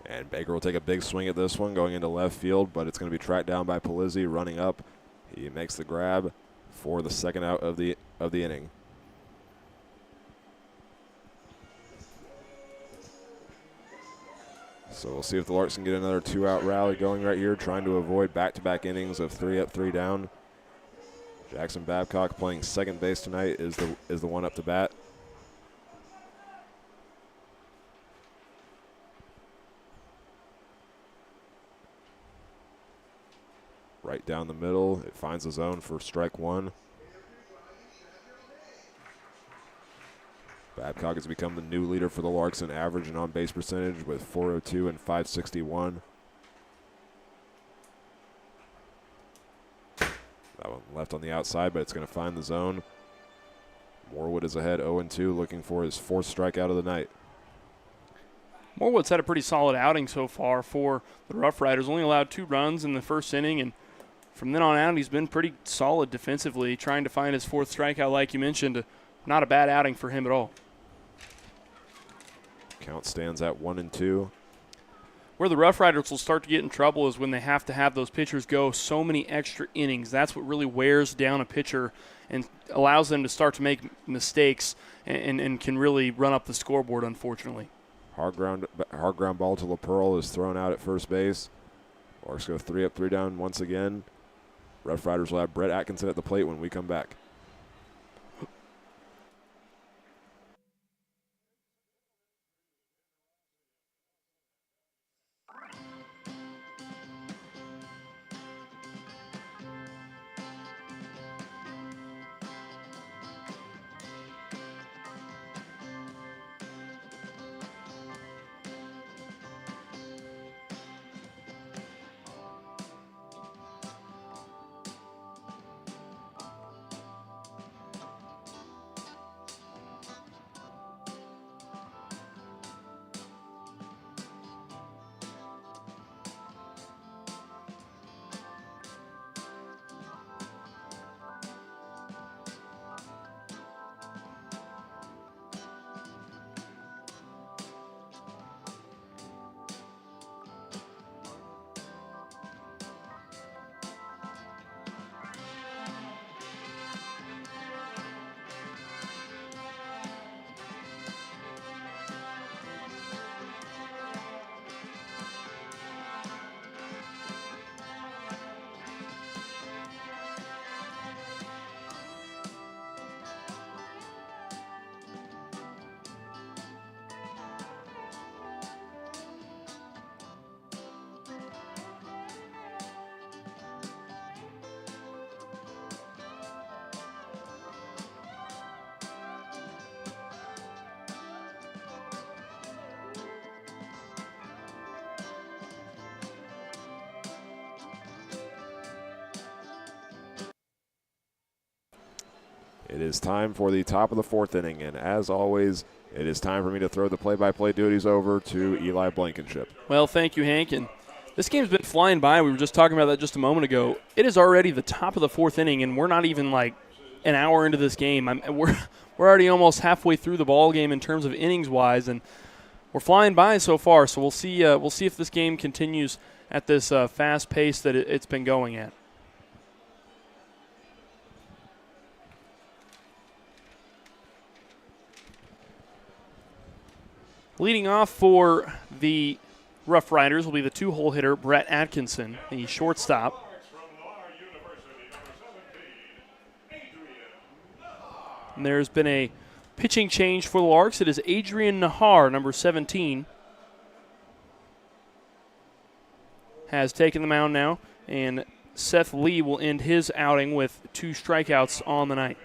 And Baker will take a big swing at this one, going into left field, but it's going to be tracked down by Polizzi, running up. He makes the grab for the second out of the inning. So we'll see if the Larks can get another 2-out rally going right here, trying to avoid back-to-back innings of 3 up, 3 down. Jackson Babcock playing second base tonight is the one up to bat. Right down the middle, it finds the zone for strike 1. Babcock has become the new leader for the Larks in average and on-base percentage with 402 and 561. That one left on the outside, but it's going to find the zone. Morwood is ahead 0-2, looking for his 4th strikeout of the night. Morwood's had a pretty solid outing so far for the Roughriders. Only allowed 2 runs in the first inning, and from then on out, he's been pretty solid defensively, trying to find his 4th strikeout, like you mentioned. Not a bad outing for him at all. Count stands at 1-2. Where the Roughriders will start to get in trouble is when they have to have those pitchers go so many extra innings. That's what really wears down a pitcher and allows them to start to make mistakes and can really run up the scoreboard, unfortunately. Hard ground ball to LaPearl is thrown out at first base. Larks go 3 up, 3 down once again. Roughriders will have Brett Atkinson at the plate when we come back. It is time for the top of the 4th inning, and as always, it is time for me to throw the play-by-play duties over to Eli Blankenship. Well, thank you, Hank. And this game's been flying by. We were just talking about that just a moment ago. It is already the top of the 4th inning, and we're not even like an hour into this game. We're already almost halfway through the ball game in terms of innings-wise, and we're flying by so far. So we'll see if this game continues at this fast pace that it's been going at. Leading off for the Roughriders will be the 2-hole hitter, Brett Atkinson, the shortstop. Larks from Lar University, number 17, Adrian. And there's been a pitching change for the Larks. It is Adrian Nahar, number 17, has taken the mound now, and Seth Lee will end his outing with 2 strikeouts on the night.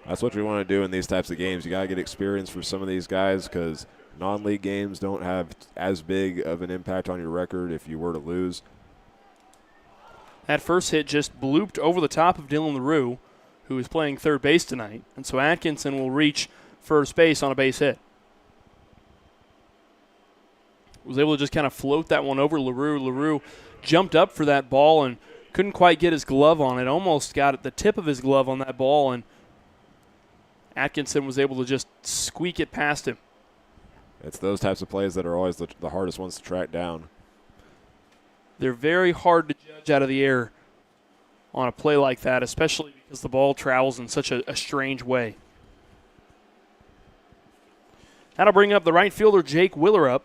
That's what you want to do in these types of games. You got to get experience for some of these guys because non-league games don't have as big of an impact on your record if you were to lose. That first hit just blooped over the top of Dylan LaRue, who is playing third base tonight. And so Atkinson will reach first base on a base hit. Was able to just kind of float that one over LaRue. LaRue jumped up for that ball and couldn't quite get his glove on it. Almost got at the tip of his glove on that ball, and Atkinson was able to just squeak it past him. It's those types of plays that are always the hardest ones to track down. They're very hard to judge out of the air on a play like that, especially because the ball travels in such a strange way. That'll bring up the right fielder, Jake Willerup,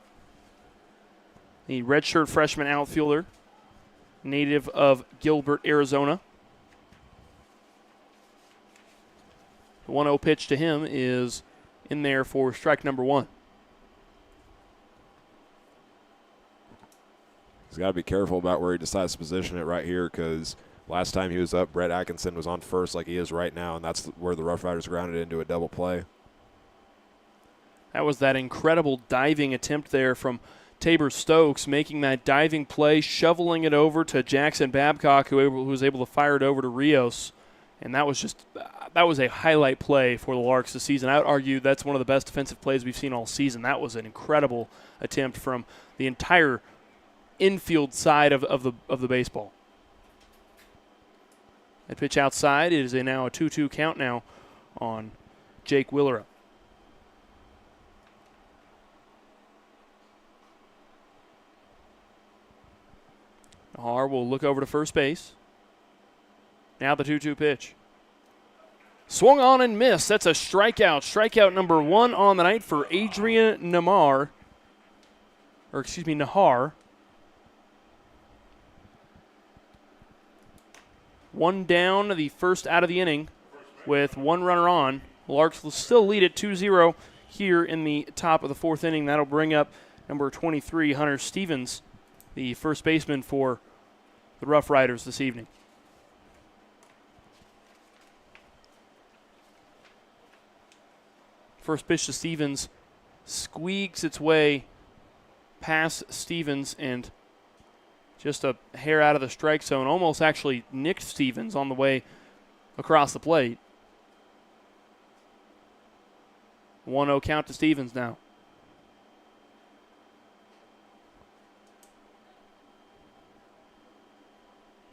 the redshirt freshman outfielder, native of Gilbert, Arizona. The 1-0 pitch to him is in there for strike number 1. He's got to be careful about where he decides to position it right here because last time he was up, Brett Atkinson was on first like he is right now, and that's where the Roughriders grounded into a double play. That was that incredible diving attempt there from Tabor Stokes, making that diving play, shoveling it over to Jackson Babcock, who was able to fire it over to Rios. And that was a highlight play for the Larks this season. I would argue that's one of the best defensive plays we've seen all season. That was an incredible attempt from the entire infield side of the baseball. That pitch outside, it is now a 2-2 count now on Jake Willerup. Nahar will look over to first base. Now the 2-2 pitch. Swung on and missed. That's a strikeout. Strikeout number 1 on the night for Adrian Nahar. One down, the first out of the inning with 1 runner on. Larks will still lead it 2-0 here in the top of the 4th inning. That'll bring up number 23, Hunter Stevens, the first baseman for the Roughriders this evening. First pitch to Stevens squeaks its way past Stevens and just a hair out of the strike zone. Almost actually nicked Stevens on the way across the plate. 1-0 count to Stevens now.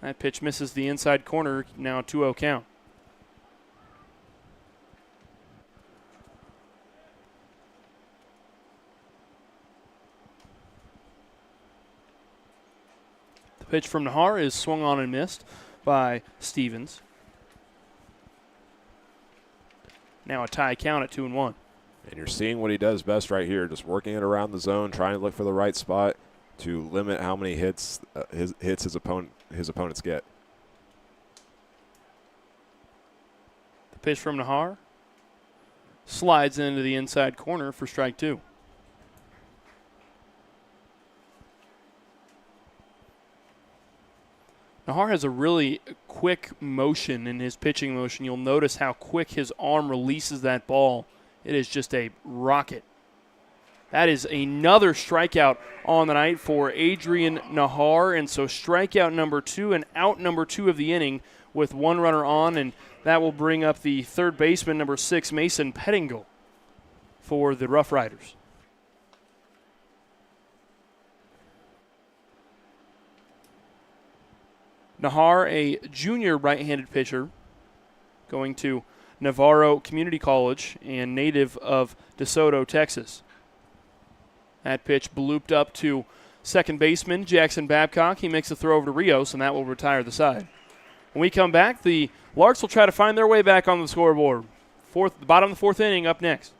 That pitch misses the inside corner. Now 2-0 count. The pitch from Nahar is swung on and missed by Stevens. Now a tie count at 2-1. And you're seeing what he does best right here, just working it around the zone, trying to look for the right spot to limit how many hits his opponents get. The pitch from Nahar slides into the inside corner for strike 2. Nahar has a really quick motion in his pitching motion. You'll notice how quick his arm releases that ball. It is just a rocket. That is another strikeout on the night for Adrian Nahar. And so strikeout number 2 and out number 2 of the inning with one runner on, and that will bring up the third baseman, number 6, Mason Pettingill, for the Roughriders. Nahar, a junior right-handed pitcher, going to Navarro Community College and native of DeSoto, Texas. That pitch blooped up to second baseman Jackson Babcock. He makes a throw over to Rios, and that will retire the side. When we come back, the Larks will try to find their way back on the scoreboard. The bottom of the fourth inning up next.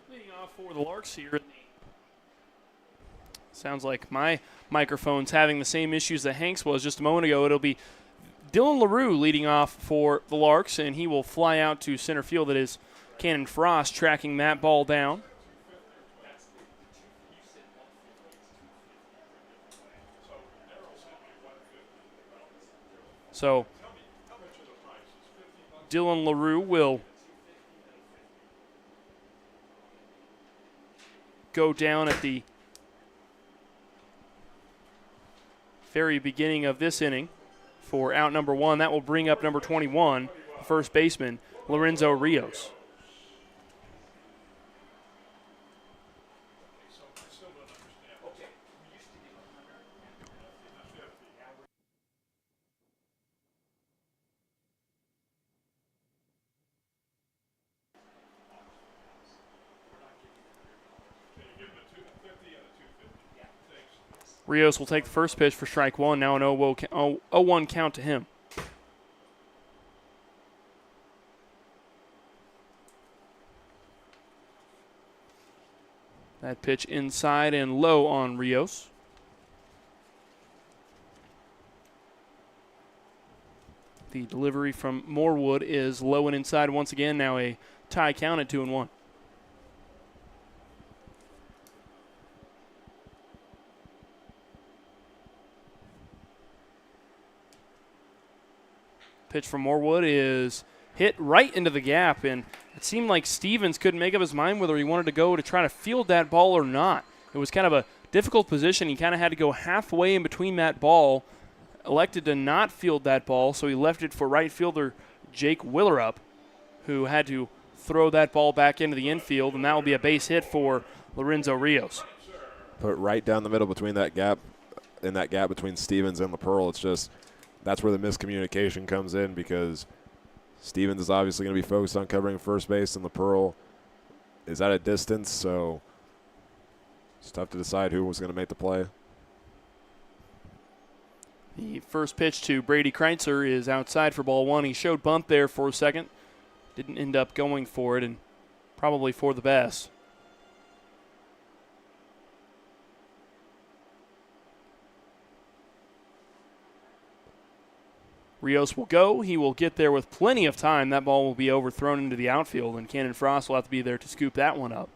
Leading off for the Larks here. Sounds like my microphone's having the same issues that Hank's was just a moment ago. It'll be Dylan LaRue leading off for the Larks, and he will fly out to center field. That is Cannon Frost tracking that ball down. So Dylan LaRue will go down at the very beginning of this inning for out number 1. That will bring up number 21, the first baseman, Lorenzo Rios. Rios will take the first pitch for strike one. Now an 0-1 count to him. That pitch inside and low on Rios. The delivery from Morewood is low and inside once again. Now a tie count at 2-1. Pitch from Morewood is hit right into the gap, and it seemed like Stevens couldn't make up his mind whether he wanted to go to try to field that ball or not. It was kind of a difficult position. He kind of had to go halfway in between that ball, elected to not field that ball, so he left it for right fielder Jake Willerup, who had to throw that ball back into the infield, and that will be a base hit for Lorenzo Rios. Put right down the middle between that gap, in that gap between Stevens and LaPearl. It's just that's where the miscommunication comes in, because Stevens is obviously going to be focused on covering first base, and LaPearl is at a distance, so it's tough to decide who was going to make the play. The first pitch to Brady Kreitzer is outside for ball one. He showed bunt there for a second. Didn't end up going for it, and probably for the best. Rios will go. He will get there with plenty of time. That ball will be overthrown into the outfield, and Cannon Frost will have to be there to scoop that one up.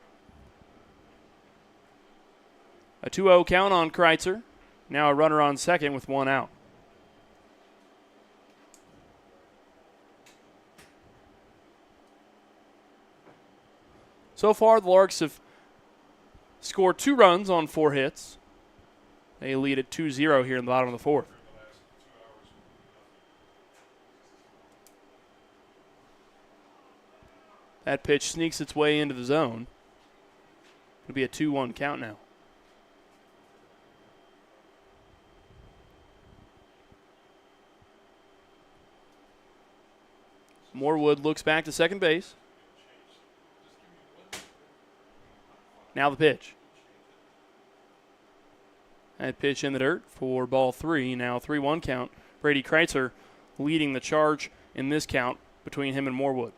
A 2-0 count on Kreitzer. Now a runner on second with one out. So far, the Larks have scored 2 runs on 4 hits. They lead at 2-0 here in the bottom of the fourth. That pitch sneaks its way into the zone. It'll be a 2-1 count now. Morwood looks back to second base. Now the pitch. That pitch in the dirt for ball 3. Now 3-1 count. Brady Kreitzer leading the charge in this count between him and Morwood.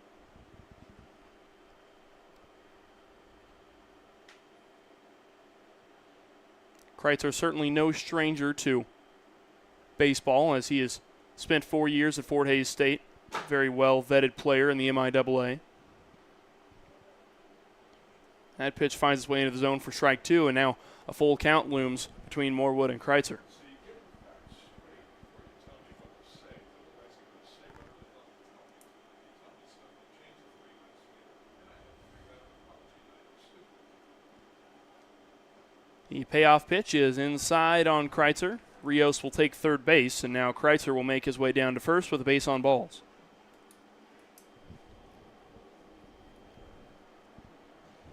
Kreitzer certainly no stranger to baseball, as he has spent 4 years at Fort Hays State. Very well vetted player in the MIAA. That pitch finds its way into the zone for strike 2, and now a full count looms between Morwood and Kreitzer. The payoff pitch is inside on Kreitzer. Rios will take third base, and now Kreitzer will make his way down to first with a base on balls.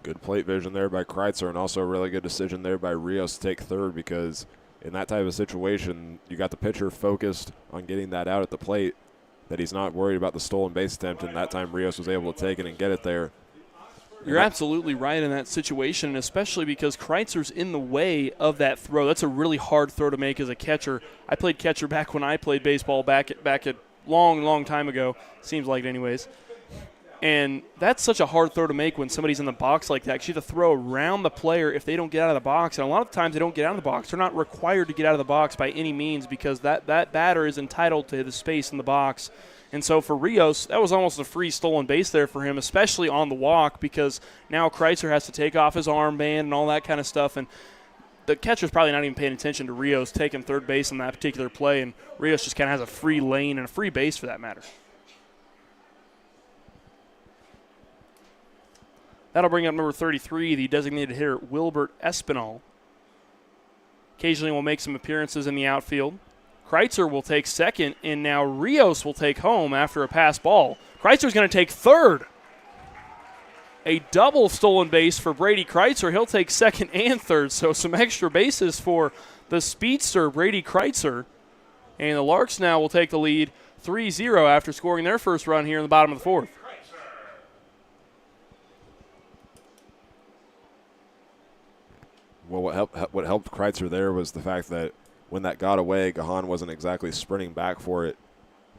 Good plate vision there by Kreitzer, and also a really good decision there by Rios to take third, because in that type of situation, you got the pitcher focused on getting that out at the plate, that he's not worried about the stolen base attempt, and that time Rios was able to take it and get it there. You're absolutely right in that situation, especially because Kreitzer's in the way of that throw. That's a really hard throw to make as a catcher. I played catcher back when I played baseball back at long time ago. Seems like it anyways. And that's such a hard throw to make when somebody's in the box like that, because you have to throw around the player if they don't get out of the box. And a lot of times they don't get out of the box. They're not required to get out of the box by any means, because that batter is entitled to the space in the box. And so for Rios, that was almost a free stolen base there for him, especially on the walk, because now Kreitzer has to take off his armband and all that kind of stuff. And the catcher's probably not even paying attention to Rios taking third base on that particular play, and Rios just kind of has a free lane and a free base for that matter. That'll bring up number 33, the designated hitter, Wilbert Espinal. Occasionally will make some appearances in the outfield. Kreitzer will take second, and now Rios will take home after a pass ball. Kreitzer's going to take third. A double stolen base for Brady Kreitzer. He'll take second and third, so some extra bases for the speedster, Brady Kreitzer. And the Larks now will take the lead 3-0 after scoring their first run here in the bottom of the fourth. Well, what helped Kreitzer there was the fact that when that got away, Gahan wasn't exactly sprinting back for it.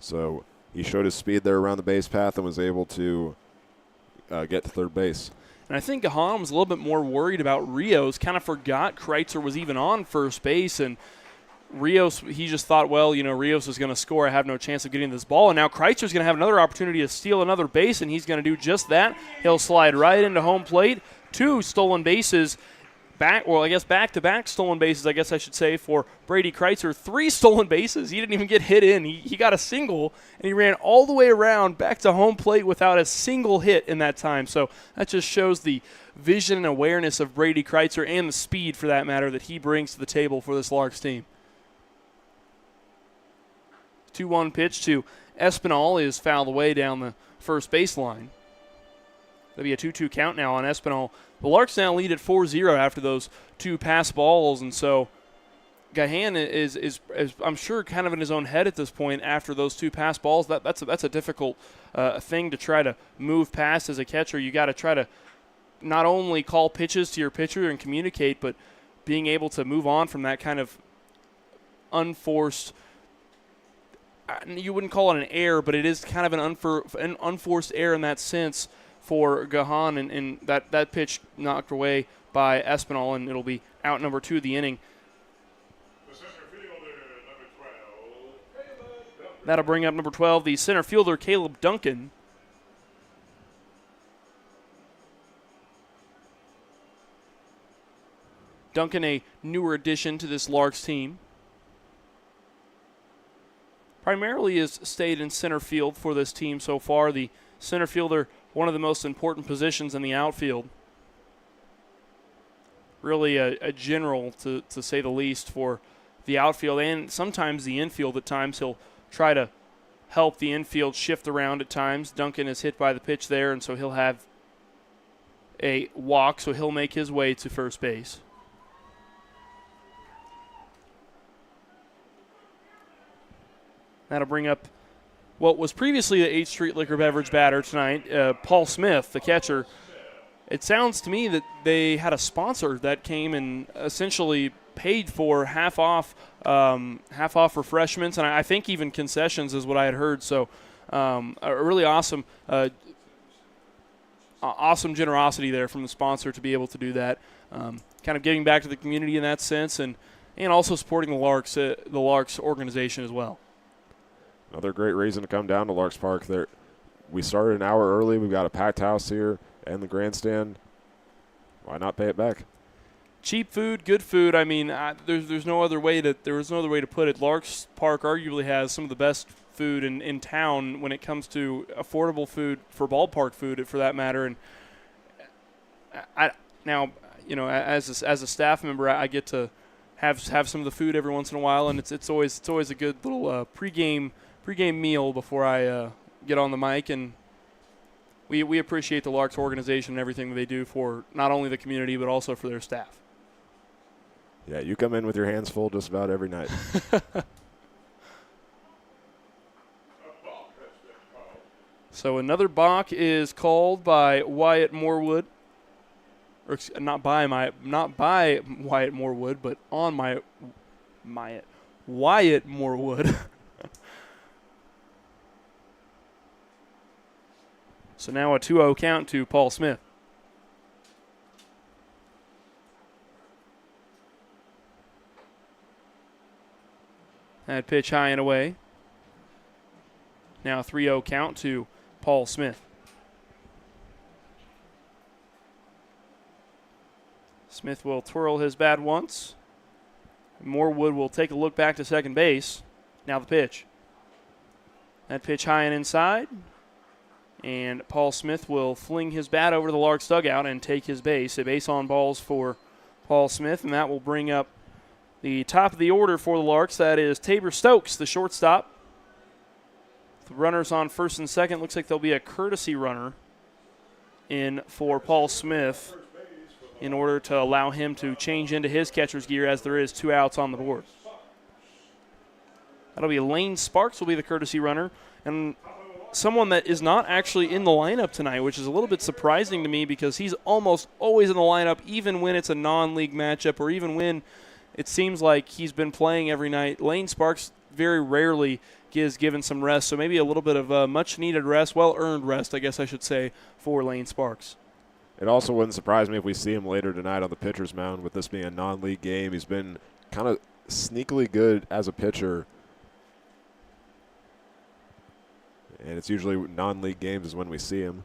So he showed his speed there around the base path and was able to get to third base. And I think Gahan was a little bit more worried about Rios, kind of forgot Kreitzer was even on first base, and Rios, he just thought, well, Rios is going to score. I have no chance of getting this ball. And now Kreitzer's going to have another opportunity to steal another base, and he's going to do just that. He'll slide right into home plate. 2 stolen bases. Back-to-back stolen bases, I guess I should say, for Brady Kreitzer. 3 stolen bases. He didn't even get hit in. He got a single, and he ran all the way around back to home plate without a single hit in that time. So that just shows the vision and awareness of Brady Kreitzer, and the speed, for that matter, that he brings to the table for this Larks team. 2-1 pitch to Espinal is fouled away down the first baseline. That'll be a 2-2 count now on Espinal. The Larks now lead at 4-0 after those 2 pass balls, and so Gahan is I'm sure kind of in his own head at this point after those 2 pass balls. That's a difficult thing to try to move past as a catcher. You got to try to not only call pitches to your pitcher and communicate, but being able to move on from that kind of unforced. You wouldn't call it an error, but it is kind of an unforced error in that sense for Gahan, and that pitch knocked away by Espinal, and it'll be out number 2 of the inning. The center fielder, number 12, Caleb That'll bring up number 12, the center fielder, Caleb Duncan. Duncan, a newer addition to this Larks team. Primarily has stayed in center field for this team so far. The center fielder, one of the most important positions in the outfield. Really a general, to say the least, for the outfield and sometimes the infield at times. He'll try to help the infield shift around at times. Duncan is hit by the pitch there, and so he'll have a walk, so he'll make his way to first base. That'll bring up what was previously the 8th Street Liquor Beverage batter tonight, Paul Smith, the catcher. It sounds to me that they had a sponsor that came and essentially paid for half off refreshments, and I think even concessions is what I had heard. So a really awesome generosity there from the sponsor to be able to do that. Kind of giving back to the community in that sense, and also supporting the Larks organization as well. Another great reason to come down to Larks Park. We started an hour early. We've got a packed house here and the grandstand. Why not pay it back? Cheap food, good food. I mean, there's no other way to put it. Larks Park arguably has some of the best food in town when it comes to affordable food for ballpark food, for that matter. And as a staff member, I get to have some of the food every once in a while, and it's always a good little pregame meal before I get on the mic. And we appreciate the Larks organization and everything that they do for not only the community but also for their staff. Yeah, you come in with your hands full just about every night. So another balk is called by Wyatt Morwood. Or not by Wyatt Morwood, but on Wyatt Morwood. So now a 2-0 count to Paul Smith. That pitch high and away. Now a 3-0 count to Paul Smith. Smith will twirl his bat once. Morwood will take a look back to second base. Now the pitch. That pitch high and inside. And Paul Smith will fling his bat over the Larks dugout and take his base. A base on balls for Paul Smith, and that will bring up the top of the order for the Larks. That is Tabor Stokes, the shortstop. The runners on first and second. Looks like there'll be a courtesy runner in for Paul Smith in order to allow him to change into his catcher's gear, as there is 2 outs on the board. That'll be Lane Sparks will be the courtesy runner, and someone that is not actually in the lineup tonight, which is a little bit surprising to me because he's almost always in the lineup, even when it's a non-league matchup or even when it seems like he's been playing every night. Lane Sparks very rarely is given some rest, so maybe a little bit of much-needed rest, well-earned rest, I guess I should say, for Lane Sparks. It also wouldn't surprise me if we see him later tonight on the pitcher's mound with this being a non-league game. He's been kind of sneakily good as a pitcher. And it's usually non-league games is when we see him.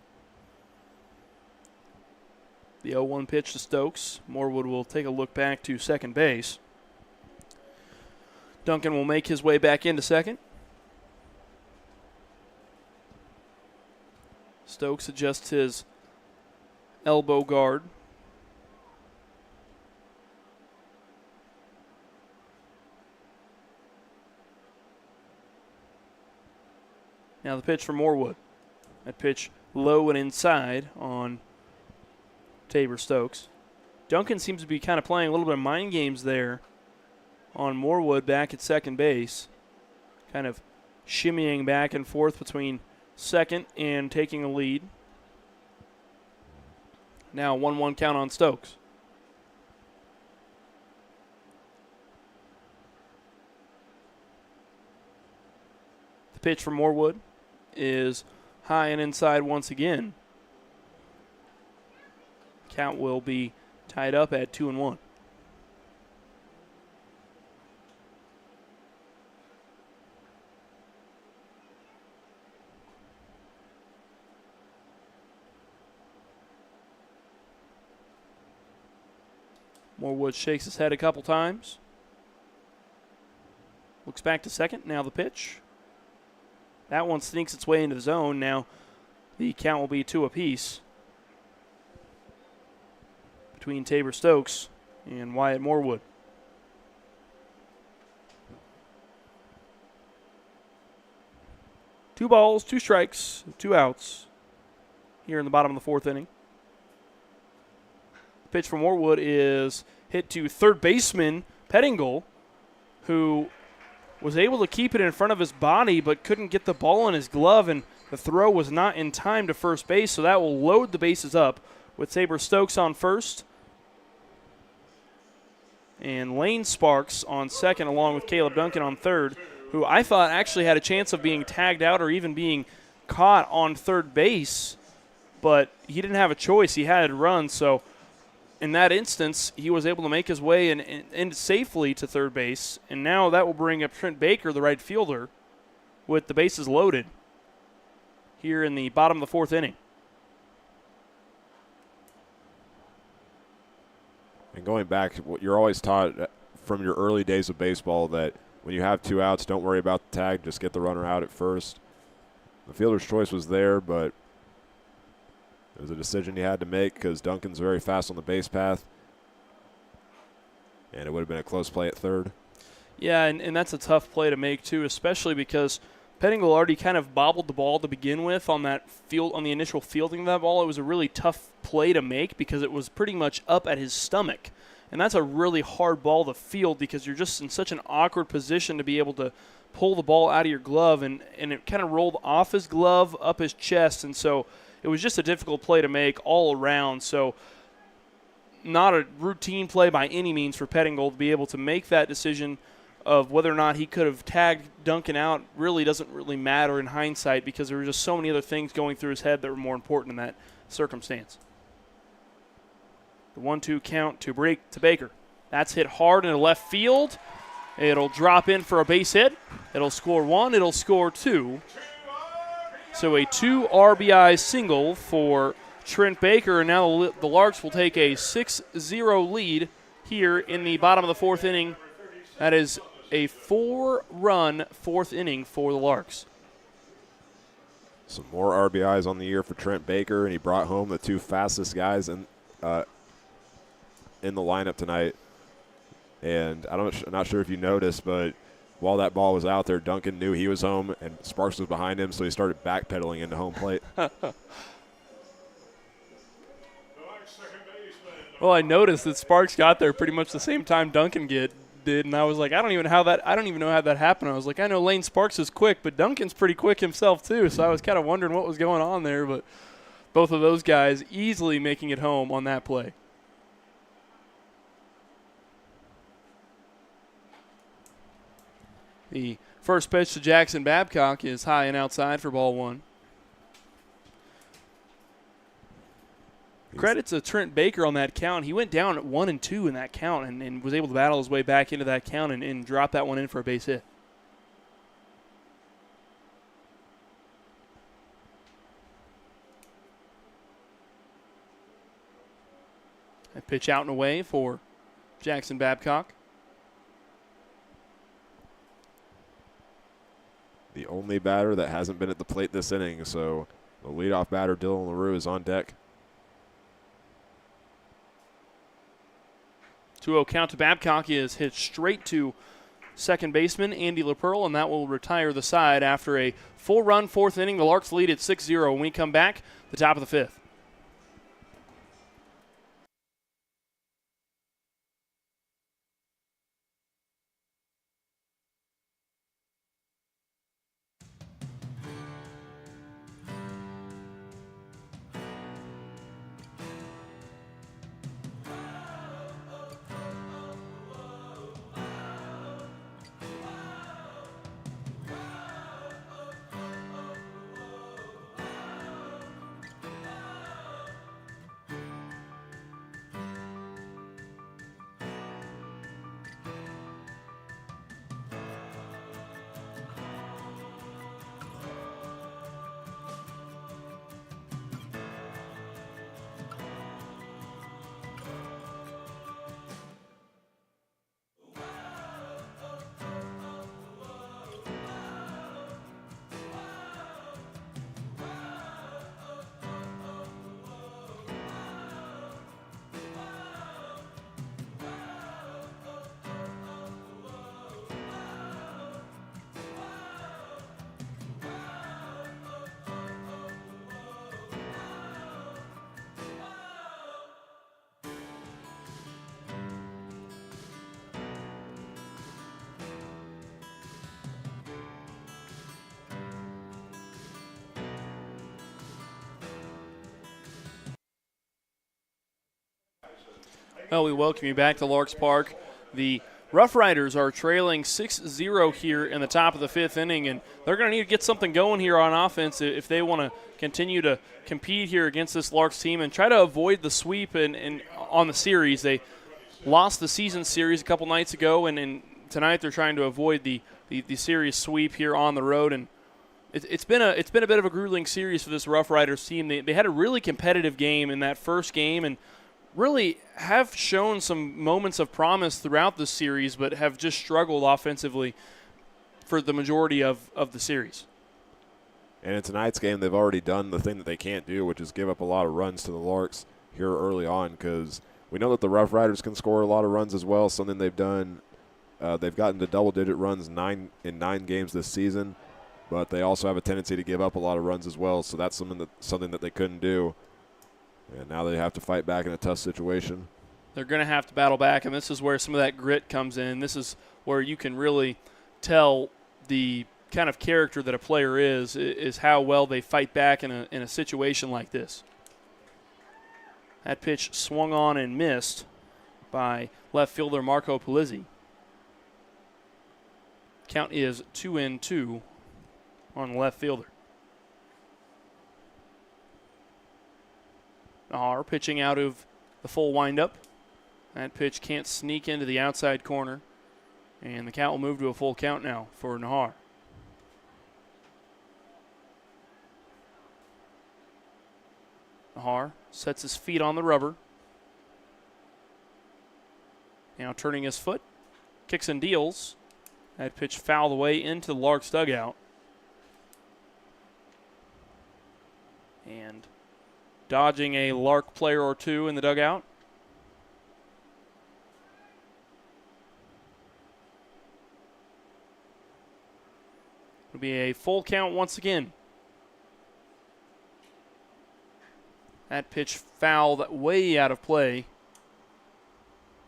The 0-1 pitch to Stokes. Morwood will take a look back to second base. Duncan will make his way back into second. Stokes adjusts his elbow guard. Now the pitch for Morwood. That pitch low and inside on Tabor Stokes. Duncan seems to be kind of playing a little bit of mind games there on Morwood back at second base. Kind of shimmying back and forth between second and taking a lead. Now 1-1 count on Stokes. The pitch for Morwood is high and inside once again. Count will be tied up at 2-1. Morwood shakes his head a couple times. Looks back to second. Now the pitch. That one sneaks its way into the zone. Now the count will be 2 apiece between Tabor Stokes and Wyatt Morwood. Two balls, 2 strikes, 2 outs here in the bottom of the 4th inning. The pitch from Morwood is hit to third baseman Pettingill, who was able to keep it in front of his body but couldn't get the ball in his glove, and the throw was not in time to first base, so that will load the bases up with Tabor Stokes on first and Lane Sparks on second, along with Caleb Duncan on third, who I thought actually had a chance of being tagged out or even being caught on third base, but he didn't have a choice. He had to run, so in that instance, he was able to make his way and safely to third base, and now that will bring up Trent Baker, the right fielder, with the bases loaded here in the bottom of the 4th inning. And going back, you're always taught from your early days of baseball that when you have 2 outs, don't worry about the tag, just get the runner out at first. The fielder's choice was there, but it was a decision he had to make because Duncan's very fast on the base path, and it would have been a close play at third. Yeah, and that's a tough play to make too, especially because Pettingill already kind of bobbled the ball to begin with on that field, on the initial fielding of that ball. It was a really tough play to make because it was pretty much up at his stomach. And that's a really hard ball to field because you're just in such an awkward position to be able to pull the ball out of your glove, and it kind of rolled off his glove, up his chest, and so it was just a difficult play to make all around. So not a routine play by any means for Pettingill to be able to make that decision of whether or not he could have tagged Duncan out really doesn't really matter in hindsight because there were just so many other things going through his head that were more important in that circumstance. The 1-2 count to break to Baker. That's hit hard into left field. It'll drop in for a base hit. It'll score 1. It'll score 2. So a 2 RBI single for Trent Baker, and now the Larks will take a 6-0 lead here in the bottom of the 4th inning. That is a 4-run 4th inning for the Larks. Some more RBIs on the year for Trent Baker, and he brought home the 2 fastest guys in the lineup tonight. And I'm not sure if you noticed, but while that ball was out there, Duncan knew he was home, and Sparks was behind him, so he started backpedaling into home plate. Well, I noticed that Sparks got there pretty much the same time Duncan did, and I was like, I don't even know how that happened. I was like, I know Lane Sparks is quick, but Duncan's pretty quick himself too. So I was kind of wondering what was going on there, but both of those guys easily making it home on that play. The first pitch to Jackson Babcock is high and outside for ball 1. Credit to Trent Baker on that count. He went down at 1-2 in that count and was able to battle his way back into that count and drop that one in for a base hit. A pitch out and away for Jackson Babcock. The only batter that hasn't been at the plate this inning, so the leadoff batter, Dylan LaRue, is on deck. 2-0 count to Babcock is hit straight to second baseman Andy LaPearl, and that will retire the side after a full-run 4th inning. The Larks lead at 6-0 when we come back, the top of the 5th. Well, we welcome you back to Larks Park. The Roughriders are trailing 6-0 here in the top of the 5th inning, and they're going to need to get something going here on offense if they want to continue to compete here against this Larks team and try to avoid the sweep and on the series. They lost the season series a couple nights ago, and tonight they're trying to avoid the series sweep here on the road. And it's been a bit of a grueling series for this Roughriders team. They had a really competitive game in that first game, and really have shown some moments of promise throughout the series, but have just struggled offensively for the majority of the series. And in tonight's game, they've already done the thing that they can't do, which is give up a lot of runs to the Larks here early on, because we know that the Roughriders can score a lot of runs as well, something they've done. They've gotten to double-digit runs in 9 games this season, but they also have a tendency to give up a lot of runs as well, so that's something that they couldn't do. And now they have to fight back in a tough situation. They're going to have to battle back, and this is where some of that grit comes in. This is where you can really tell the kind of character that a player is how well they fight back in a situation like this. That pitch swung on and missed by left fielder Marco Polizzi. Count is 2-2 on the left fielder. Nahar pitching out of the full windup. That pitch can't sneak into the outside corner. And the count will move to a full count now for Nahar. Nahar sets his feet on the rubber. Now turning his foot. Kicks and deals. That pitch fouled away into the Larks dugout. And dodging a Lark player or two in the dugout. It'll be a full count once again. That pitch fouled way out of play.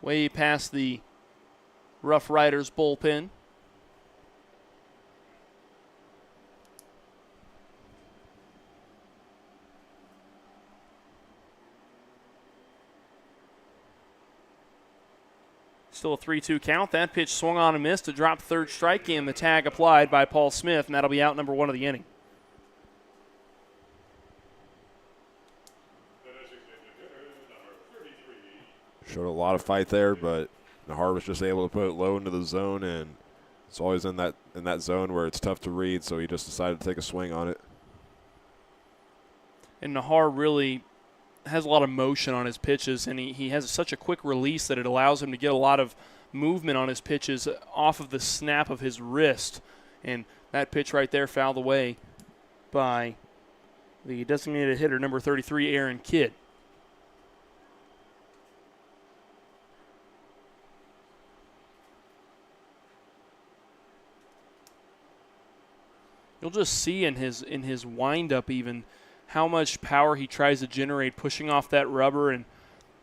Way past the Roughriders bullpen. Still a 3-2 count. That pitch swung on and missed to drop third strike, and the tag applied by Paul Smith, and that'll be out number 1 of the inning. Showed a lot of fight there, but Nahar was just able to put it low into the zone, and it's always in that zone where it's tough to read, so he just decided to take a swing on it. And Nahar really has a lot of motion on his pitches, and he has such a quick release that it allows him to get a lot of movement on his pitches off of the snap of his wrist. And that pitch right there fouled away by the designated hitter, number 33, Aaron Kidd. You'll just see in his windup even how much power he tries to generate pushing off that rubber, and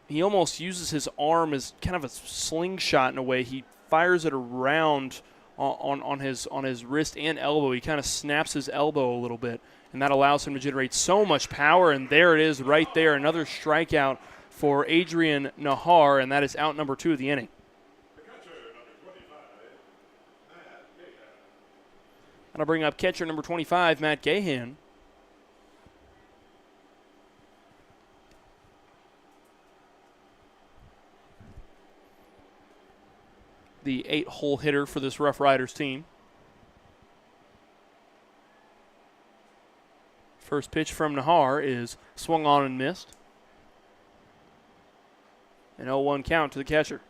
he almost uses his arm as kind of a slingshot in a way. He fires it around on his wrist and elbow. He kind of snaps his elbow a little bit, and that allows him to generate so much power, and there it is right there, another strikeout for Adrian Nahar, and that is out number 2 of the inning. And I'll bring up catcher number 25, Matt Gahan. The 8-hole hitter for this Roughriders team. First pitch from Nahar is swung on and missed. An 0-1 count to the catcher.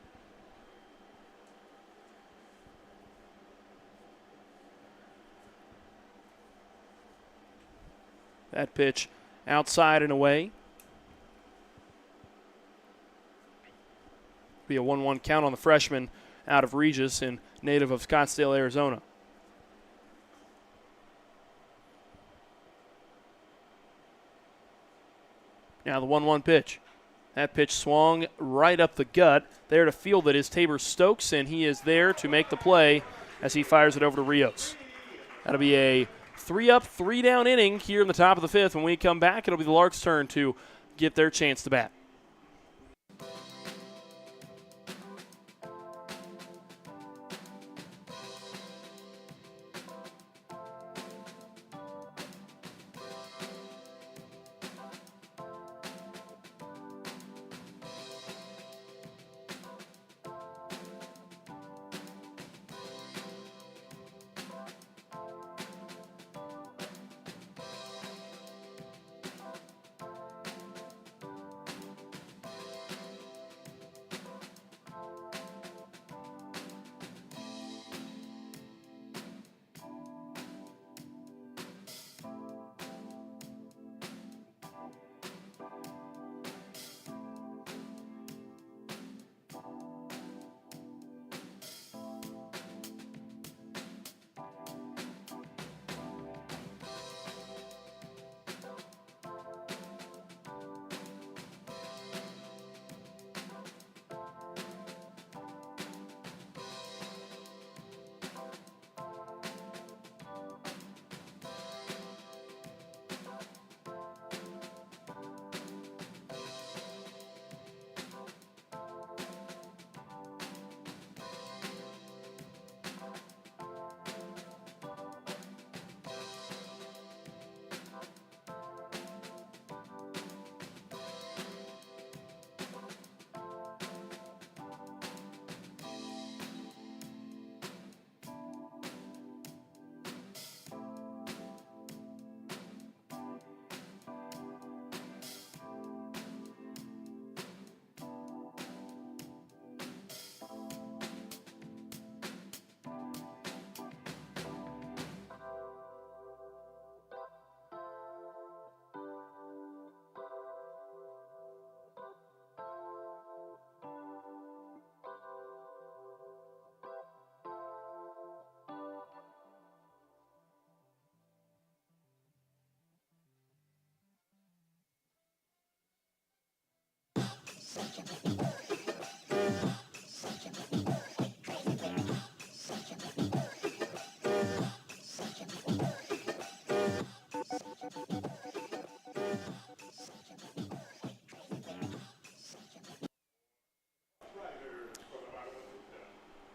That pitch outside and away. Be a 1-1 count on the freshman out of Regis and native of Scottsdale, Arizona. Now the 1-1 pitch. That pitch swung right up the gut. There to field it is Tabor Stokes, and he is there to make the play as he fires it over to Rios. That'll be a 3-up, 3-down inning here in the top of the 5th. When we come back, it'll be the Larks' turn to get their chance to bat.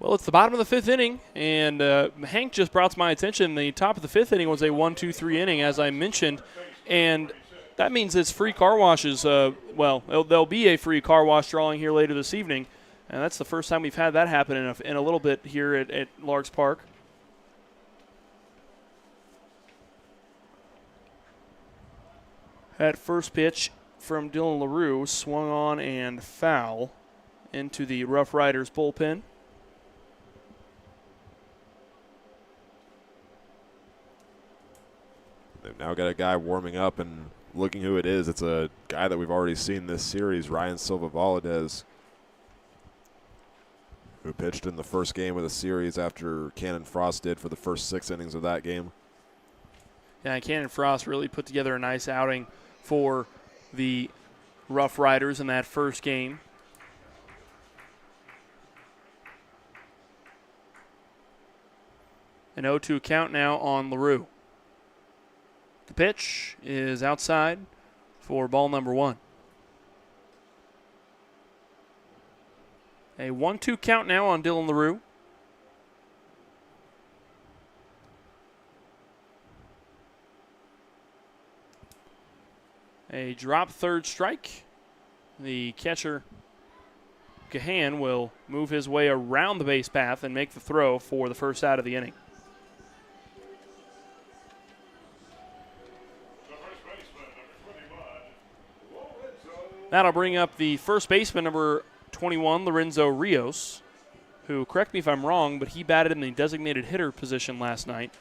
Well, it's the bottom of the fifth inning, and Hank just brought to my attention the top of the fifth inning was a 1-2-3 inning, as I mentioned, and that means it's free car washes. There'll be a free car wash drawing here later this evening, and that's the first time we've had that happen in a little bit here at Larks Park. That first pitch from Dylan LaRue swung on and foul into the Roughriders bullpen. They've now got a guy warming up, and looking who it is, it's a guy that we've already seen this series, Ryan Silva Valadez, who pitched in the first game of the series after Cannon Frost did for the first 6 innings of that game. Yeah, Cannon Frost really put together a nice outing for the Roughriders in that first game. An 0-2 count now on LaRue. The pitch is outside for ball number 1. A 1-2 count now on Dylan LaRue. A drop third strike. The catcher, Gahan, will move his way around the base path and make the throw for the first out of the inning. That'll bring up the first baseman, number 21, Lorenzo Rios, who, correct me if I'm wrong, but he batted in the designated hitter position last night.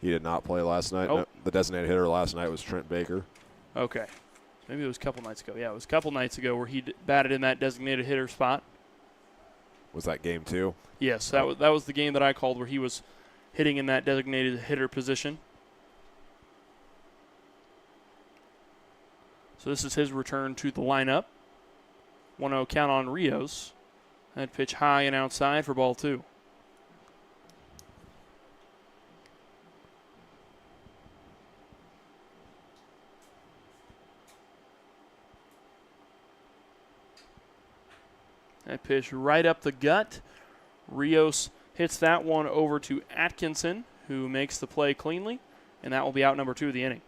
He did not play last night. Oh. No, the designated hitter last night was Trent Baker. Okay. Maybe it was a couple nights ago. Yeah, it was a couple nights ago where he batted in that designated hitter spot. Was that game 2? Yes, that was the game that I called where he was hitting in that designated hitter position. So this is his return to the lineup. 1-0 count on Rios. That pitch high and outside for ball 2. That pitch right up the gut. Rios hits that one over to Atkinson, who makes the play cleanly, and that will be out number 2 of the inning.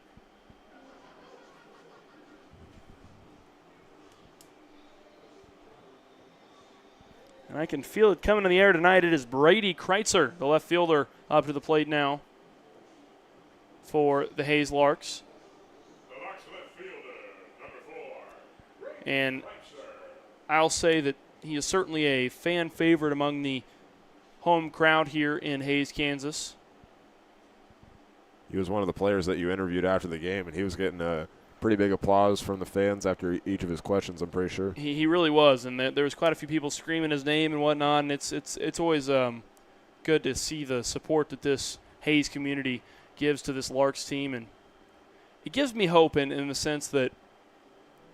And I can feel it coming in the air tonight. It is Brady Kreitzer, the left fielder, up to the plate now for the Hayes Larks. The Larks left fielder, number 4, And Kreitzer. I'll say that he is certainly a fan favorite among the home crowd here in Hayes, Kansas. He was one of the players that you interviewed after the game, and he was getting a pretty big applause from the fans after each of his questions, I'm pretty sure. He really was, and there was quite a few people screaming his name and whatnot, and it's always good to see the support that this Hayes community gives to this Larks team, and it gives me hope in the sense that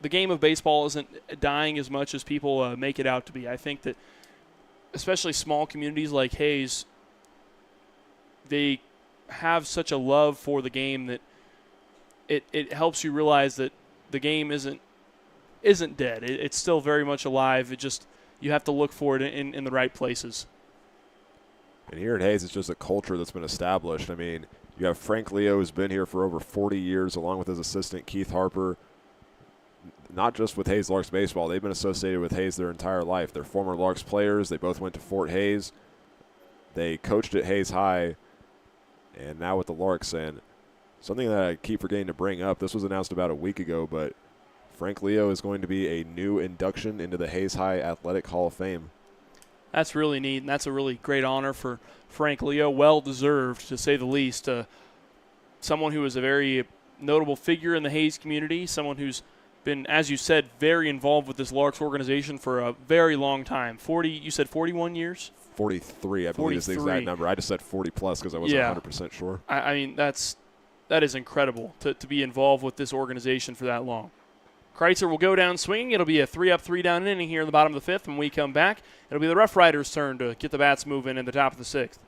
the game of baseball isn't dying as much as people make it out to be. I think that especially small communities like Hayes, they have such a love for the game that it helps you realize that the game isn't dead. It's still very much alive. It just, you have to look for it in the right places. And here at Hayes, it's just a culture that's been established. I mean, you have Frank Leo, who's been here for over 40 years, along with his assistant, Keith Harper. Not just with Hayes Larks baseball. They've been associated with Hayes their entire life. They're former Larks players. They both went to Fort Hayes. They coached at Hayes High, and now with the Larks. And something that I keep forgetting to bring up, this was announced about a week ago, but Frank Leo is going to be a new induction into the Hayes High Athletic Hall of Fame. That's really neat, and that's a really great honor for Frank Leo. Well-deserved, to say the least. Someone who is a very notable figure in the Hayes community, someone who's been, as you said, very involved with this Larks organization for a very long time. 40, you said 41 years? 43, I believe is the exact number. I just said 40-plus because I wasn't 100% sure. I mean, that is incredible to be involved with this organization for that long. Kreitzer will go down swinging. It'll be a 3-up, 3-down inning here in the bottom of the fifth. When we come back, it'll be the Roughriders' turn to get the bats moving in the top of the sixth.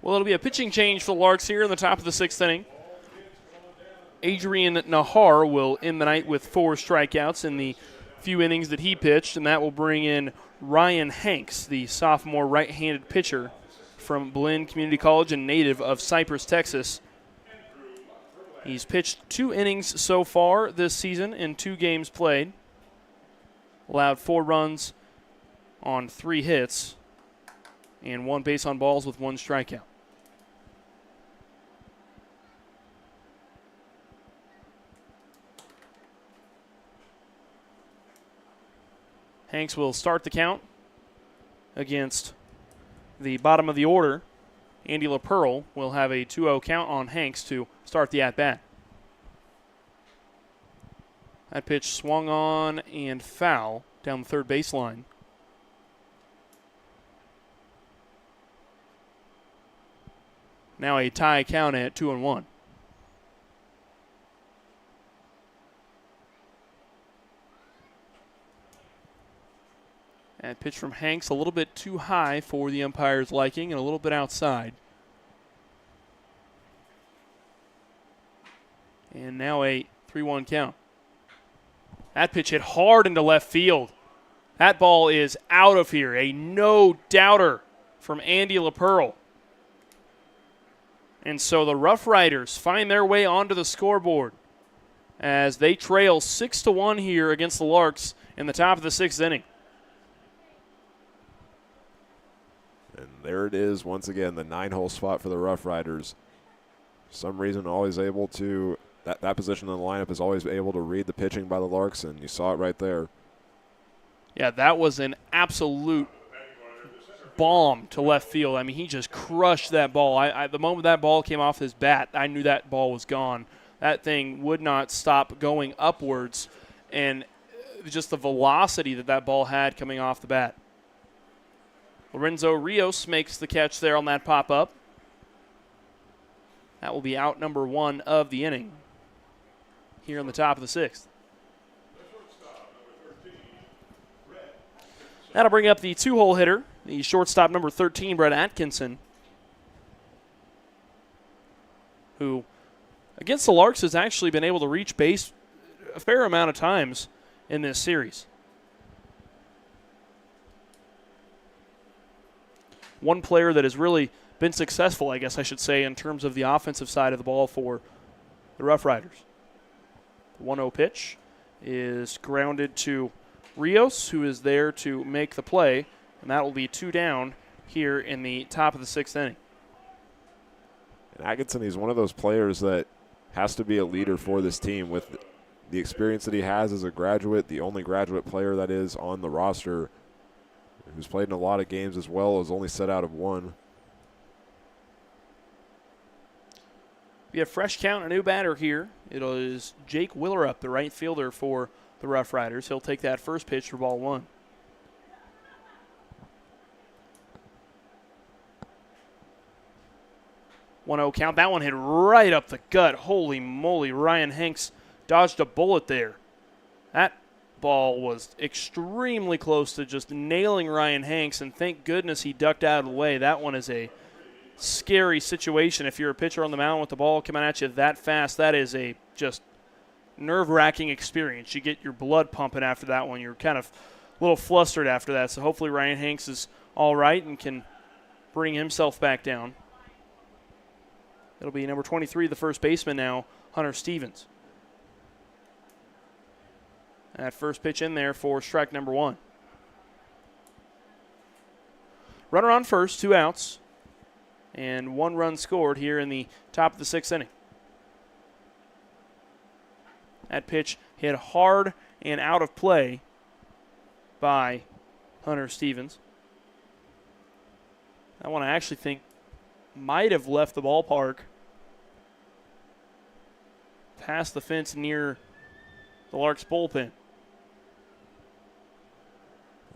Well, it'll be a pitching change for the Larks here in the top of the 6th inning. Adrian Nahar will end the night with 4 strikeouts in the few innings that he pitched, and that will bring in Ryan Hanks, the sophomore right-handed pitcher from Blinn Community College and native of Cypress, Texas. He's pitched 2 innings so far this season in 2 games played. Allowed 4 runs on 3 hits and 1 base on balls with 1 strikeout. Hanks will start the count against the bottom of the order. Andy LaPearl will have a 2-0 count on Hanks to start the at-bat. That pitch swung on and foul down the third baseline. Now a tie count at 2-1. That pitch from Hanks a little bit too high for the umpire's liking and a little bit outside. And now a 3-1 count. That pitch hit hard into left field. That ball is out of here. A no-doubter from Andy LaPearl. And so the Roughriders find their way onto the scoreboard as they trail 6-1 here against the Larks in the top of the 6th inning. And there it is once again, the 9-hole spot for the Roughriders. For some reason, always able to, that position in the lineup is always able to read the pitching by the Larks, and you saw it right there. Yeah, that was an absolute bomb to left field. I mean, he just crushed that ball. The moment that ball came off his bat, I knew that ball was gone. That thing would not stop going upwards, and just the velocity that ball had coming off the bat. Lorenzo Rios makes the catch there on that pop-up. That will be out number 1 of the inning here in the top of the 6th. That'll bring up the 2-hole hitter, the shortstop number 13, Brett Atkinson, who against the Larks has actually been able to reach base a fair amount of times in this series. One player that has really been successful, I guess I should say, in terms of the offensive side of the ball for the Roughriders. The 1-0 pitch is grounded to Rios, who is there to make the play, and that will be 2 down here in the top of the 6th inning. And Atkinson, he's one of those players that has to be a leader for this team with the experience that he has as a graduate, the only graduate player that is on the roster, who's played in a lot of games as well, is only set out of 1. We have fresh count, a new batter here. It is Jake Willerup, the right fielder for the Roughriders. He'll take that first pitch for ball 1. One-0 count. That one hit right up the gut. Holy moly, Ryan Hanks dodged a bullet there. That ball was extremely close to just nailing Ryan Hanks, and thank goodness he ducked out of the way. That one is a scary situation if you're a pitcher on the mound with the ball coming at you that fast. That is a just nerve-wracking experience. You get your blood pumping after that one. You're kind of a little flustered after that, so hopefully Ryan Hanks is all right and can bring himself back down. It'll be number 23, the first baseman now, Hunter Stevens. That first pitch in there for strike number 1. Runner on first, 2 outs, and 1 run scored here in the top of the 6th inning. That pitch hit hard and out of play by Hunter Stevens. That one I actually think might have left the ballpark past the fence near the Larks bullpen.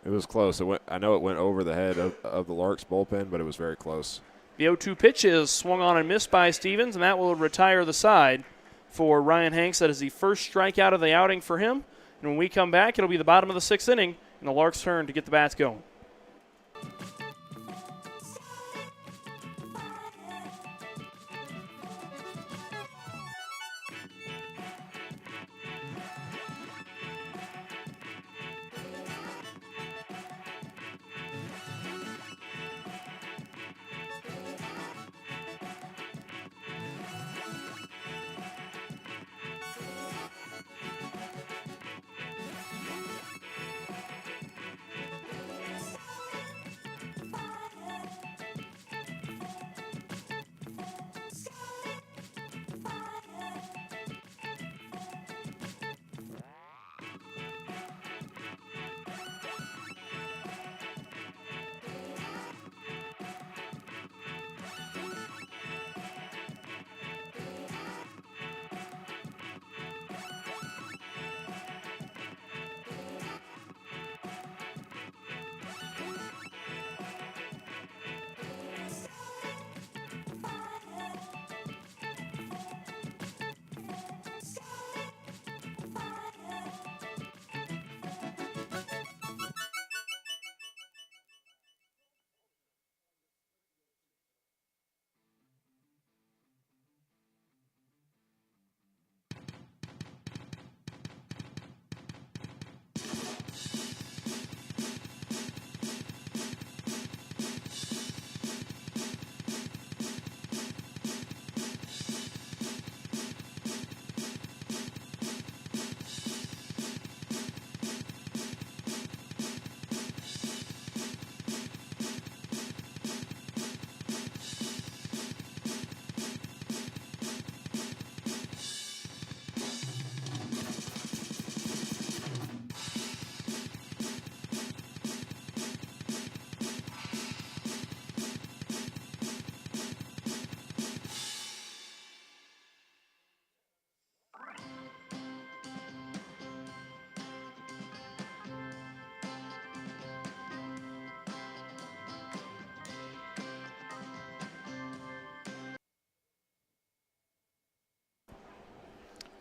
It was close. I know it went over the head of the Larks bullpen, but it was very close. The 0-2 pitch is swung on and missed by Stevens, and that will retire the side for Ryan Hanks. That is the first strikeout of the outing for him. And when we come back, it'll be the bottom of the 6th inning, and the Larks' turn to get the bats going.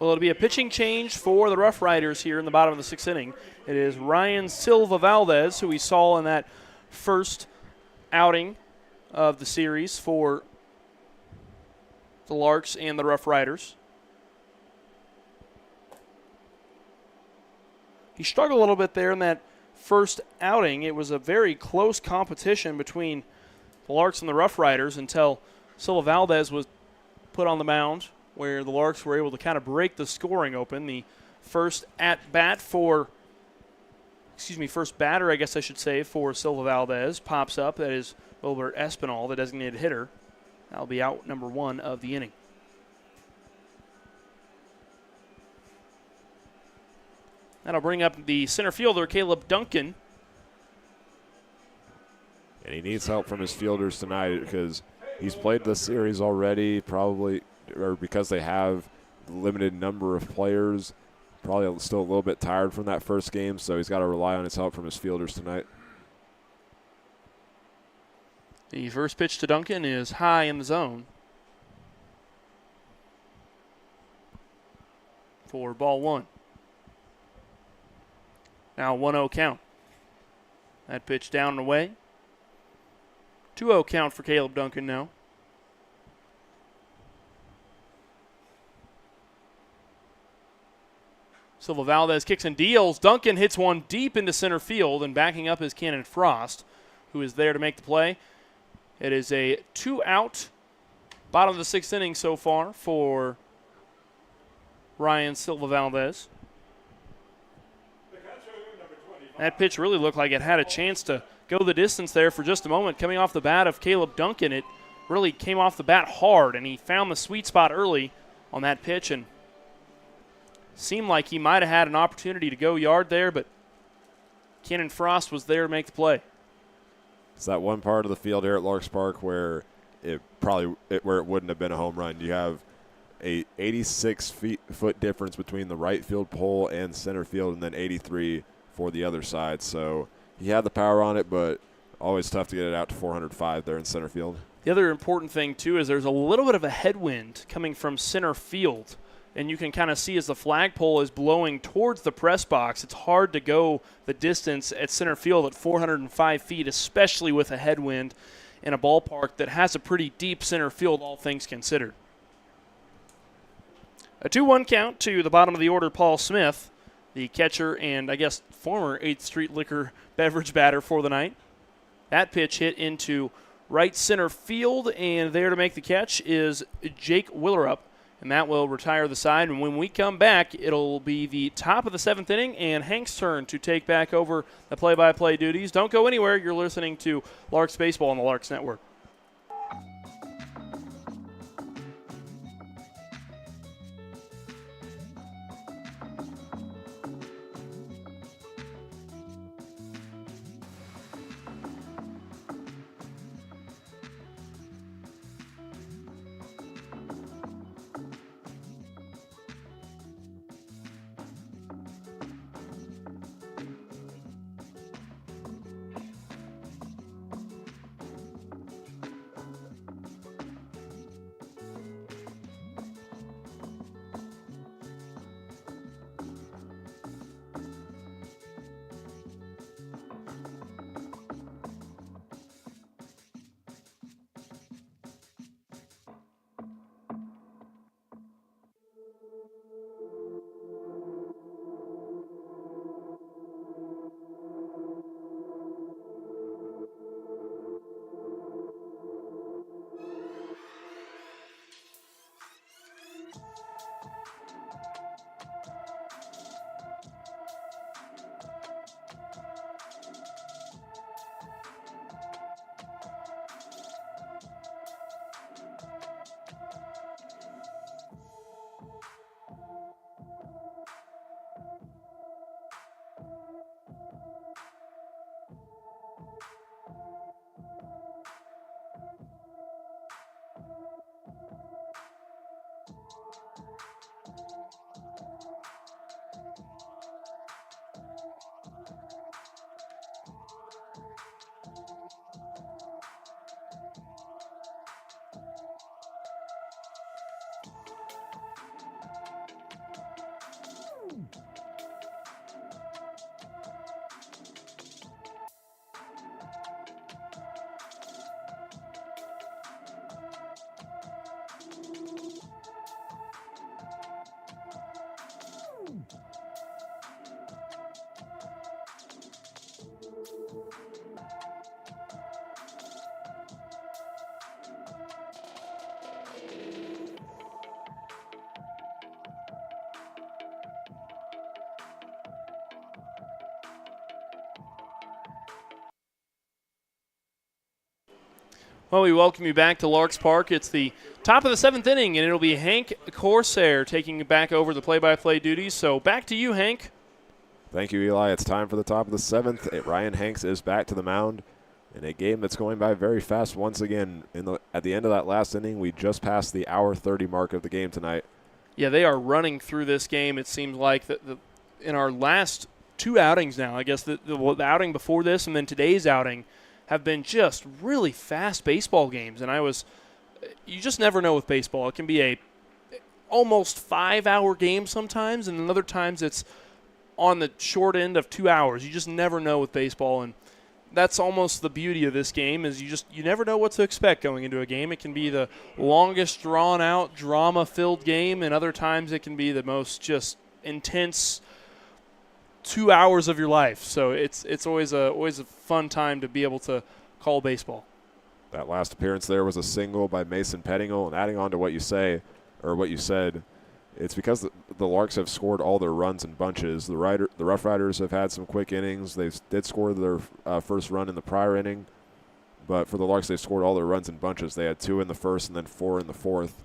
Well, it'll be a pitching change for the Roughriders here in the bottom of the sixth inning. It is Ryan Silva Valdez, who we saw in that first outing of the series for the Larks and the Roughriders. He struggled a little bit there in that first outing. It was a very close competition between the Larks and the Roughriders until Silva Valdez was put on the mound, where the Larks were able to kind of break the scoring open. The first first batter, I guess I should say, for Silva Valdez pops up. That is Wilbert Espinal, the designated hitter. That'll be out number 1 of the inning. That'll bring up the center fielder, Caleb Duncan. And he needs help from his fielders tonight because he's played this series already, because they have a limited number of players. Probably still a little bit tired from that first game, so he's got to rely on his help from his fielders tonight. The first pitch to Duncan is high in the zone for ball 1. Now 1-0 count. That pitch down and away. 2-0 count for Caleb Duncan now. Silva Valdez kicks and deals. Duncan hits one deep into center field, and backing up is Cannon Frost, who is there to make the play. It is a 2-out, bottom of the sixth inning so far for Ryan Silva Valdez. That pitch really looked like it had a chance to go the distance there for just a moment. Coming off the bat of Caleb Duncan, it really came off the bat hard, and he found the sweet spot early on that pitch and seemed like he might have had an opportunity to go yard there, but Cannon Frost was there to make the play. It's that one part of the field here at Larks Park where it wouldn't have been a home run. You have a 86-foot difference between the right field pole and center field, and then 83 for the other side. So he had the power on it, but always tough to get it out to 405 there in center field. The other important thing, too, is there's a little bit of a headwind coming from center field, and you can kind of see as the flagpole is blowing towards the press box, it's hard to go the distance at center field at 405 feet, especially with a headwind in a ballpark that has a pretty deep center field, all things considered. A 2-1 count to the bottom of the order, Paul Smith, the catcher and, I guess, former 8th Street Liquor beverage batter for the night. That pitch hit into right center field, and there to make the catch is Jake Willerup, and that will retire the side. And when we come back, it'll be the top of the 7th inning and Hank's turn to take back over the play-by-play duties. Don't go anywhere. You're listening to Larks Baseball on the Larks Network. Well, we welcome you back to Larks Park. It's the top of the 7th inning, and it'll be Hank Corsair taking back over the play-by-play duties. So back to you, Hank. Thank you, Eli. It's time for the top of the 7th. Ryan Hanks is back to the mound in a game that's going by very fast once again. At the end of that last inning, we just passed the hour 30 mark of the game tonight. Yeah, they are running through this game. It seems like in our last 2 outings now, I guess the outing before this and then today's outing, have been just really fast baseball games. And you just never know with baseball. It can be a almost 5-hour game sometimes, and then other times it's on the short end of 2 hours. You just never know with baseball, and that's almost the beauty of this game is you never know what to expect going into a game. It can be the longest drawn-out, drama-filled game, and other times it can be the most just intense 2 hours of your life. So it's always a fun time to be able to call baseball. That last appearance there was a single by Mason Pettingill, and adding on to what you said, it's because the Larks have scored all their runs in bunches. The Roughriders have had some quick innings. They did score their first run in the prior inning, but for the Larks, they've scored all their runs in bunches. They had 2 in the first and then 4 in the fourth.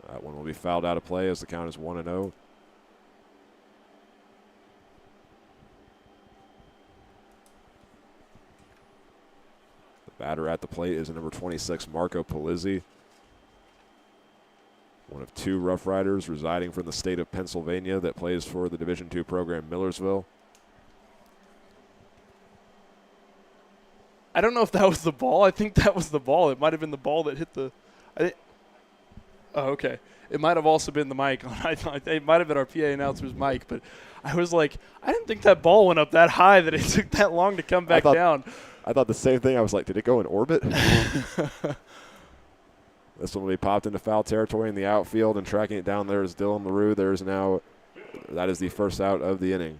That one will be fouled out of play as the count is 1-0. Batter at the plate is number 26, Marco Polizzi, one of 2 Rough Riders residing from the state of Pennsylvania that plays for the Division II program Millersville. I don't know if that was the ball. I think that was the ball. It might have been the ball that hit the okay. It might have also been the mic. It might have been our PA announcer's mic, but I was like, I didn't think that ball went up that high that it took that long to come back down. I thought the same thing. I was like, did it go in orbit? This one will be popped into foul territory in the outfield, and tracking it down there is Dylan LaRue. That is the first out of the inning.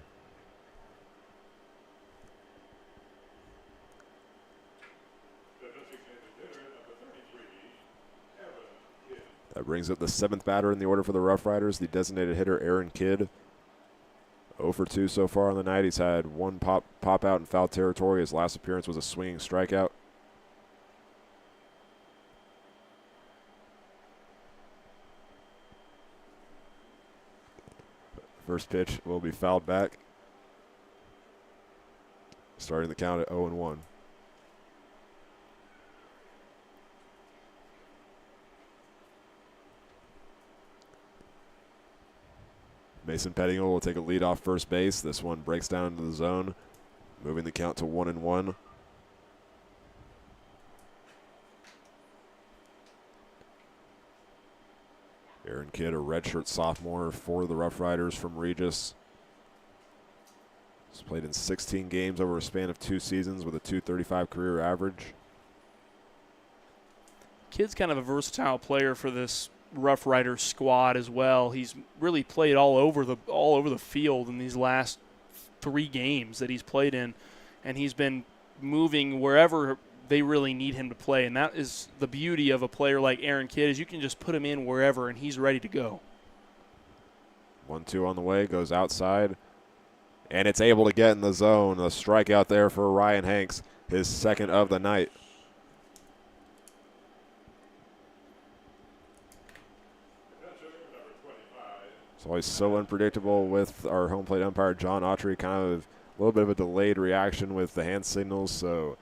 That brings up the 7th batter in the order for the Rough Riders, the designated hitter Aaron Kidd. 0 for 2 so far on the night. He's had 1 pop out in foul territory. His last appearance was a swinging strikeout. First pitch will be fouled back, starting the count at 0-1. Mason Pettingill will take a lead off first base. This one breaks down into the zone, moving the count to 1-1. Aaron Kidd, a redshirt sophomore for the Rough Riders from Regis. He's played in 16 games over a span of 2 seasons with a .235 career average. Kidd's kind of a versatile player for this Rough Rider squad as well. He's really played all over the field in these last 3 games that he's played in, and he's been moving wherever they really need him to play. And that is the beauty of a player like Aaron Kidd, is you can just put him in wherever and he's ready to go. 1-2 on the way, goes outside, and it's able to get in the zone. A strikeout there for Ryan Hanks, his 2nd of the night. It's always so unpredictable with our home plate umpire, John Autry. Kind of a little bit of a delayed reaction with the hand signals, so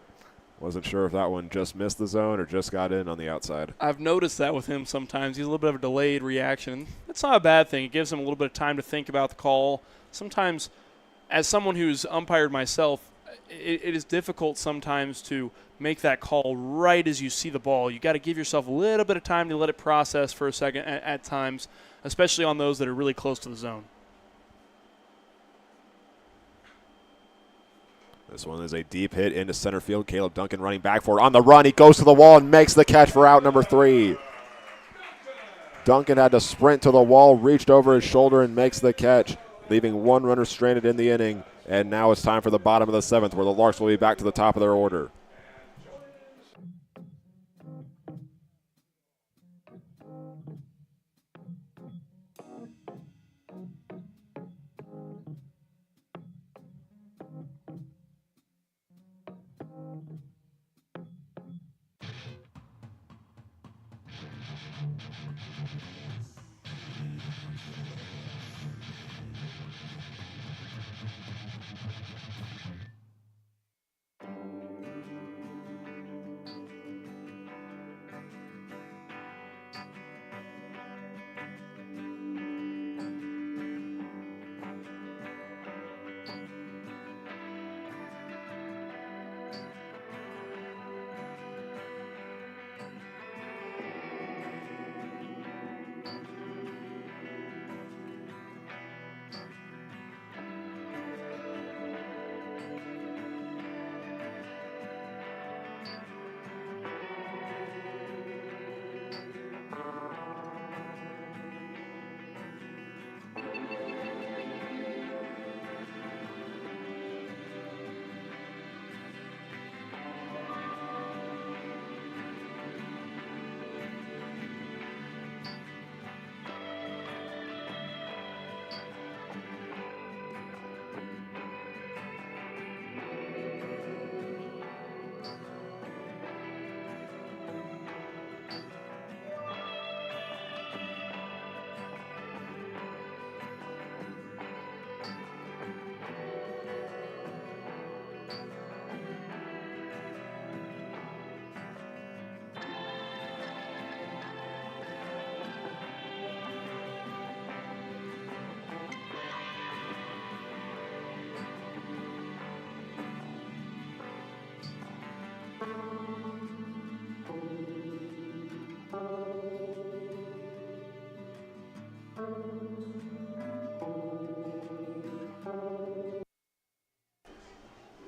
wasn't sure if that one just missed the zone or just got in on the outside. I've noticed that with him sometimes. He's a little bit of a delayed reaction. That's not a bad thing. It gives him a little bit of time to think about the call. Sometimes, as someone who's umpired myself, it is difficult sometimes to make that call right as you see the ball. You got to give yourself a little bit of time to let it process for a second at times, especially on those that are really close to the zone. This one is a deep hit into center field. Caleb Duncan running back for it. On the run, he goes to the wall and makes the catch for out number 3. Duncan had to sprint to the wall, reached over his shoulder, and makes the catch, leaving 1 runner stranded in the inning. And now it's time for the bottom of the 7th, where the Larks will be back to the top of their order.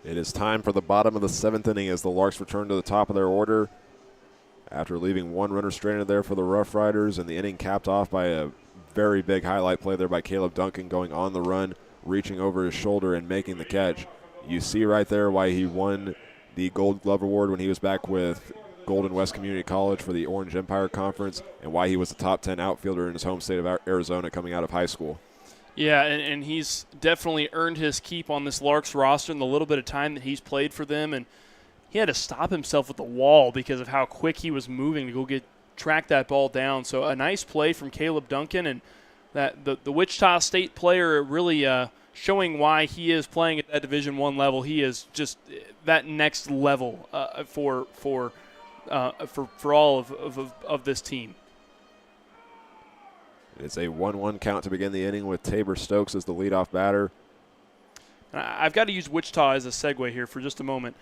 It is time for the bottom of the 7th inning as the Larks return to the top of their order after leaving one runner stranded there for the Roughriders, and the inning capped off by a very big highlight play there by Caleb Duncan going on the run, reaching over his shoulder and making the catch. You see right there why he won the Gold Glove Award when he was back with Golden West Community College for the Orange Empire Conference, and why he was the top 10 outfielder in his home state of Arizona coming out of high school. Yeah, and he's definitely earned his keep on this Larks roster in the little bit of time that he's played for them, and he had to stop himself at the wall because of how quick he was moving to go track that ball down. So a nice play from Caleb Duncan, and that the Wichita State player really showing why he is playing at that Division I level. He is just that next level for all of this team. It's a 1-1 count to begin the inning with Tabor Stokes as the leadoff batter. I've got to use Wichita as a segue here for just a moment.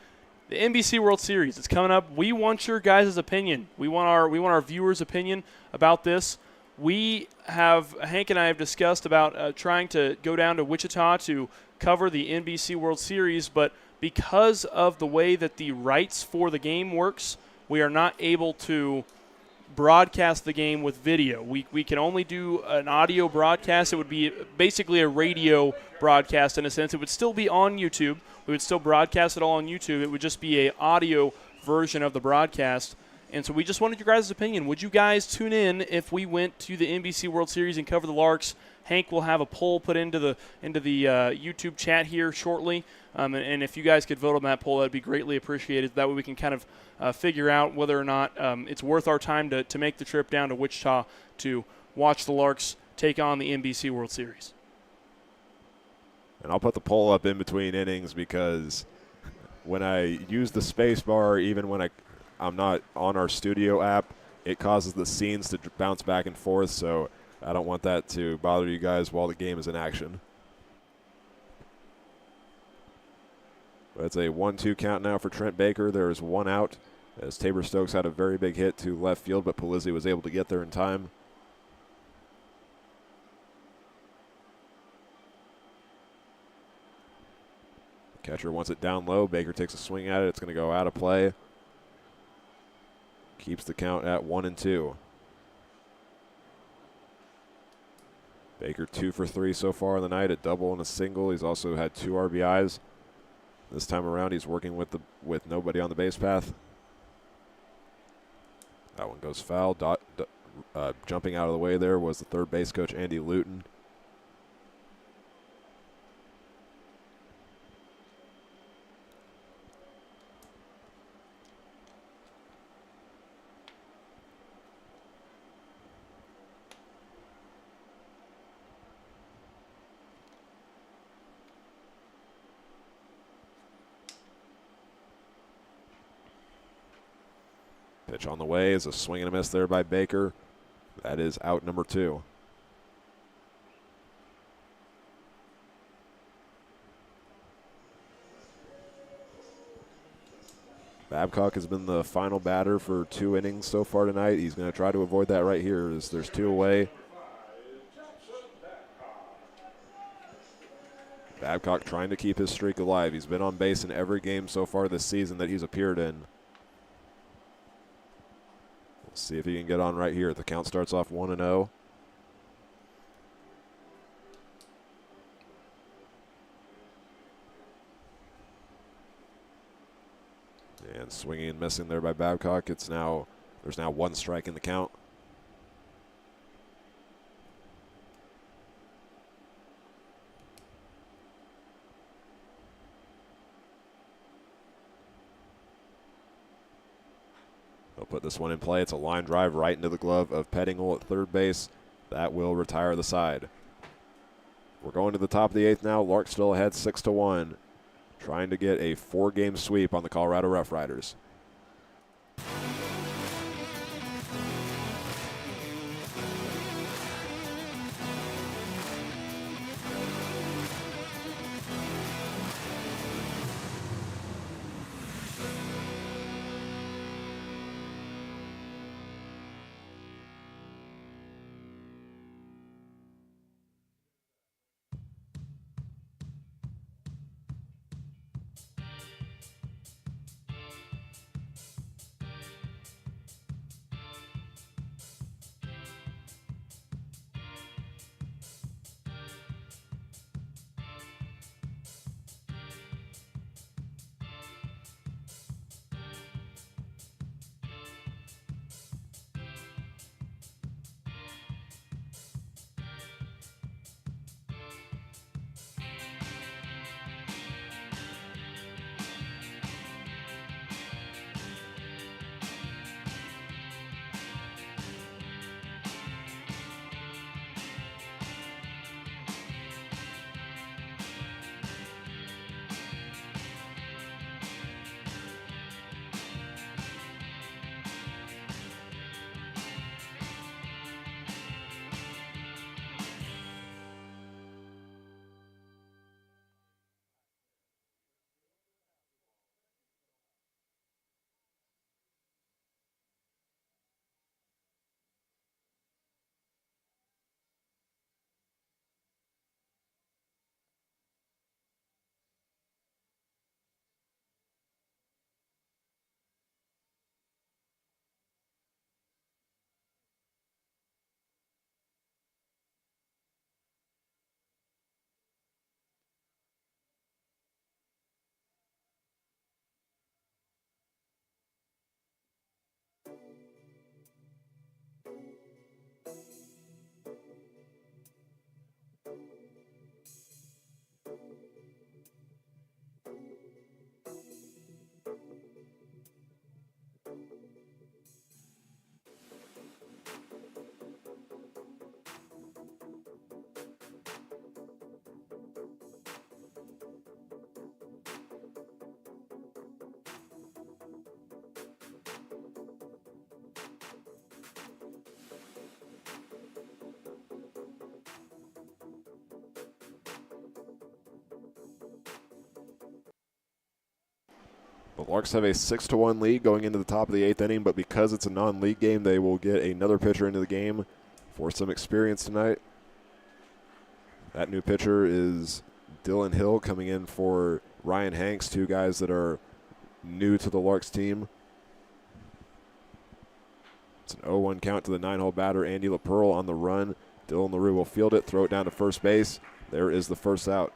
The NBC World Series, it's coming up. We want your guys' opinion. We want our viewers' opinion about this. Hank and I have discussed about trying to go down to Wichita to cover the NBC World Series, but because of the way that the rights for the game works, we are not able to broadcast the game with video. We can only do an audio broadcast. It would be basically a radio broadcast in a sense. It would still be on YouTube. We would still broadcast it all on YouTube. It would just be an audio version of the broadcast. And so we just wanted your guys' opinion. Would you guys tune in if we went to the NBC World Series and cover the Larks? Hank will have a poll put into the YouTube chat here shortly. And if you guys could vote on that poll, that would be greatly appreciated. That way we can kind of figure out whether or not it's worth our time to make the trip down to Wichita to watch the Larks take on the NBC World Series. And I'll put the poll up in between innings because when I use the space bar, even when I'm not on our studio app, it causes the scenes to bounce back and forth, so I don't want that to bother you guys while the game is in action. But it's a 1-2 count now for Trent Baker. There is one out as Tabor Stokes had a very big hit to left field, but Palizzi was able to get there in time. Catcher wants it down low. Baker takes a swing at it. It's going to go out of play. Keeps the count at 1-2. Baker 2 for 3 so far in the night, a double and a single. He's also had 2 RBIs. This time around, he's working with nobody on the base path. That one goes foul. Jumping out of the way there was the third base coach, Andy Luton. Pitch on the way is a swing and a miss there by Baker. That is out number 2. Babcock has been the final batter for 2 innings so far tonight. He's going to try to avoid that right here as there's 2 away. Babcock trying to keep his streak alive. He's been on base in every game so far this season that he's appeared in. We'll see if he can get on right here. The count starts off 1-0. And swinging and missing there by Babcock. There's now 1 strike in the count. They'll put this one in play. It's a line drive right into the glove of Pettingle at third base. That will retire the side. We're going to the top of the 8th now. Larks still ahead 6-1. Trying to get a 4-game sweep on the Colorado Roughriders. The Larks have a 6-1 lead going into the top of the 8th inning, but because it's a non-league game, they will get another pitcher into the game for some experience tonight. That new pitcher is Dylan Hill coming in for Ryan Hanks, two guys that are new to the Larks team. It's an 0-1 count to the 9-hole batter, Andy LaPearl, on the run. Dylan LaRue will field it, throw it down to first base. There is the first out.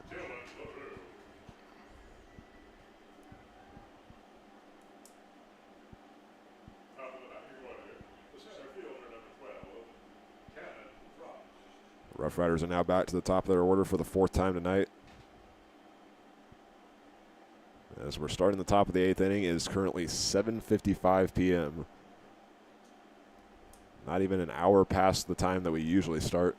Roughriders are now back to the top of their order for the 4th time tonight. As we're starting the top of the 8th inning, it is currently 7:55 p.m. Not even an hour past the time that we usually start.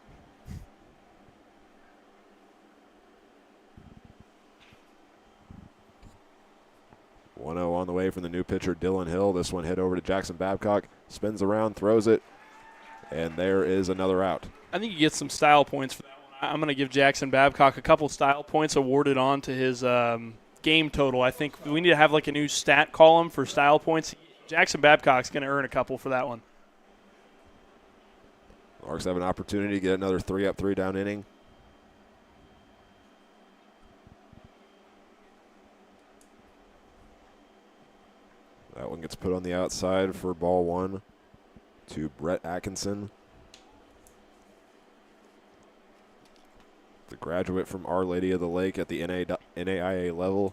One-0 on the way from the new pitcher, Dylan Hill. This one hit over to Jackson Babcock. Spins around, throws it, and there is another out. I think he gets some style points for that one. I'm going to give Jackson Babcock a couple style points awarded on to his game total. I think we need to have like a new stat column for style points. Jackson Babcock's going to earn a couple for that one. Larks have an opportunity to get another 3-up, 3-down inning. That one gets put on the outside for ball 1 to Brett Atkinson. The graduate from Our Lady of the Lake at the NAIA level.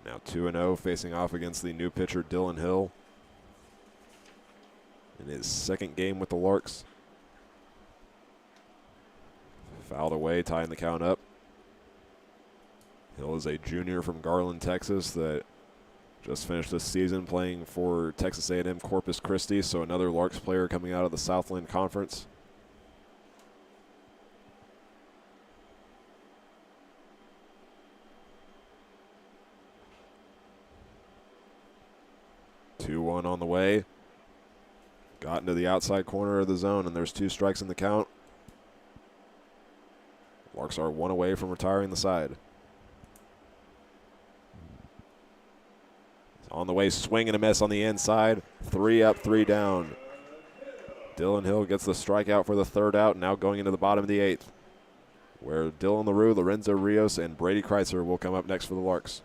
Now 2-0, facing off against the new pitcher, Dylan Hill, in his 2nd game with the Larks. Fouled away, tying the count up. Hill is a junior from Garland, Texas, that just finished this season playing for Texas A&M Corpus Christi, so another Larks player coming out of the Southland Conference. Two-one on the way. Got into the outside corner of the zone, and there's 2 strikes in the count. Larks are 1 away from retiring the side. On the way, swing and a miss on the inside. 3 up, 3 down. Dylan Hill gets the strikeout for the 3rd out, now going into the bottom of the 8th, where Dylan LaRue, Lorenzo Rios, and Brady Kreitzer will come up next for the Larks.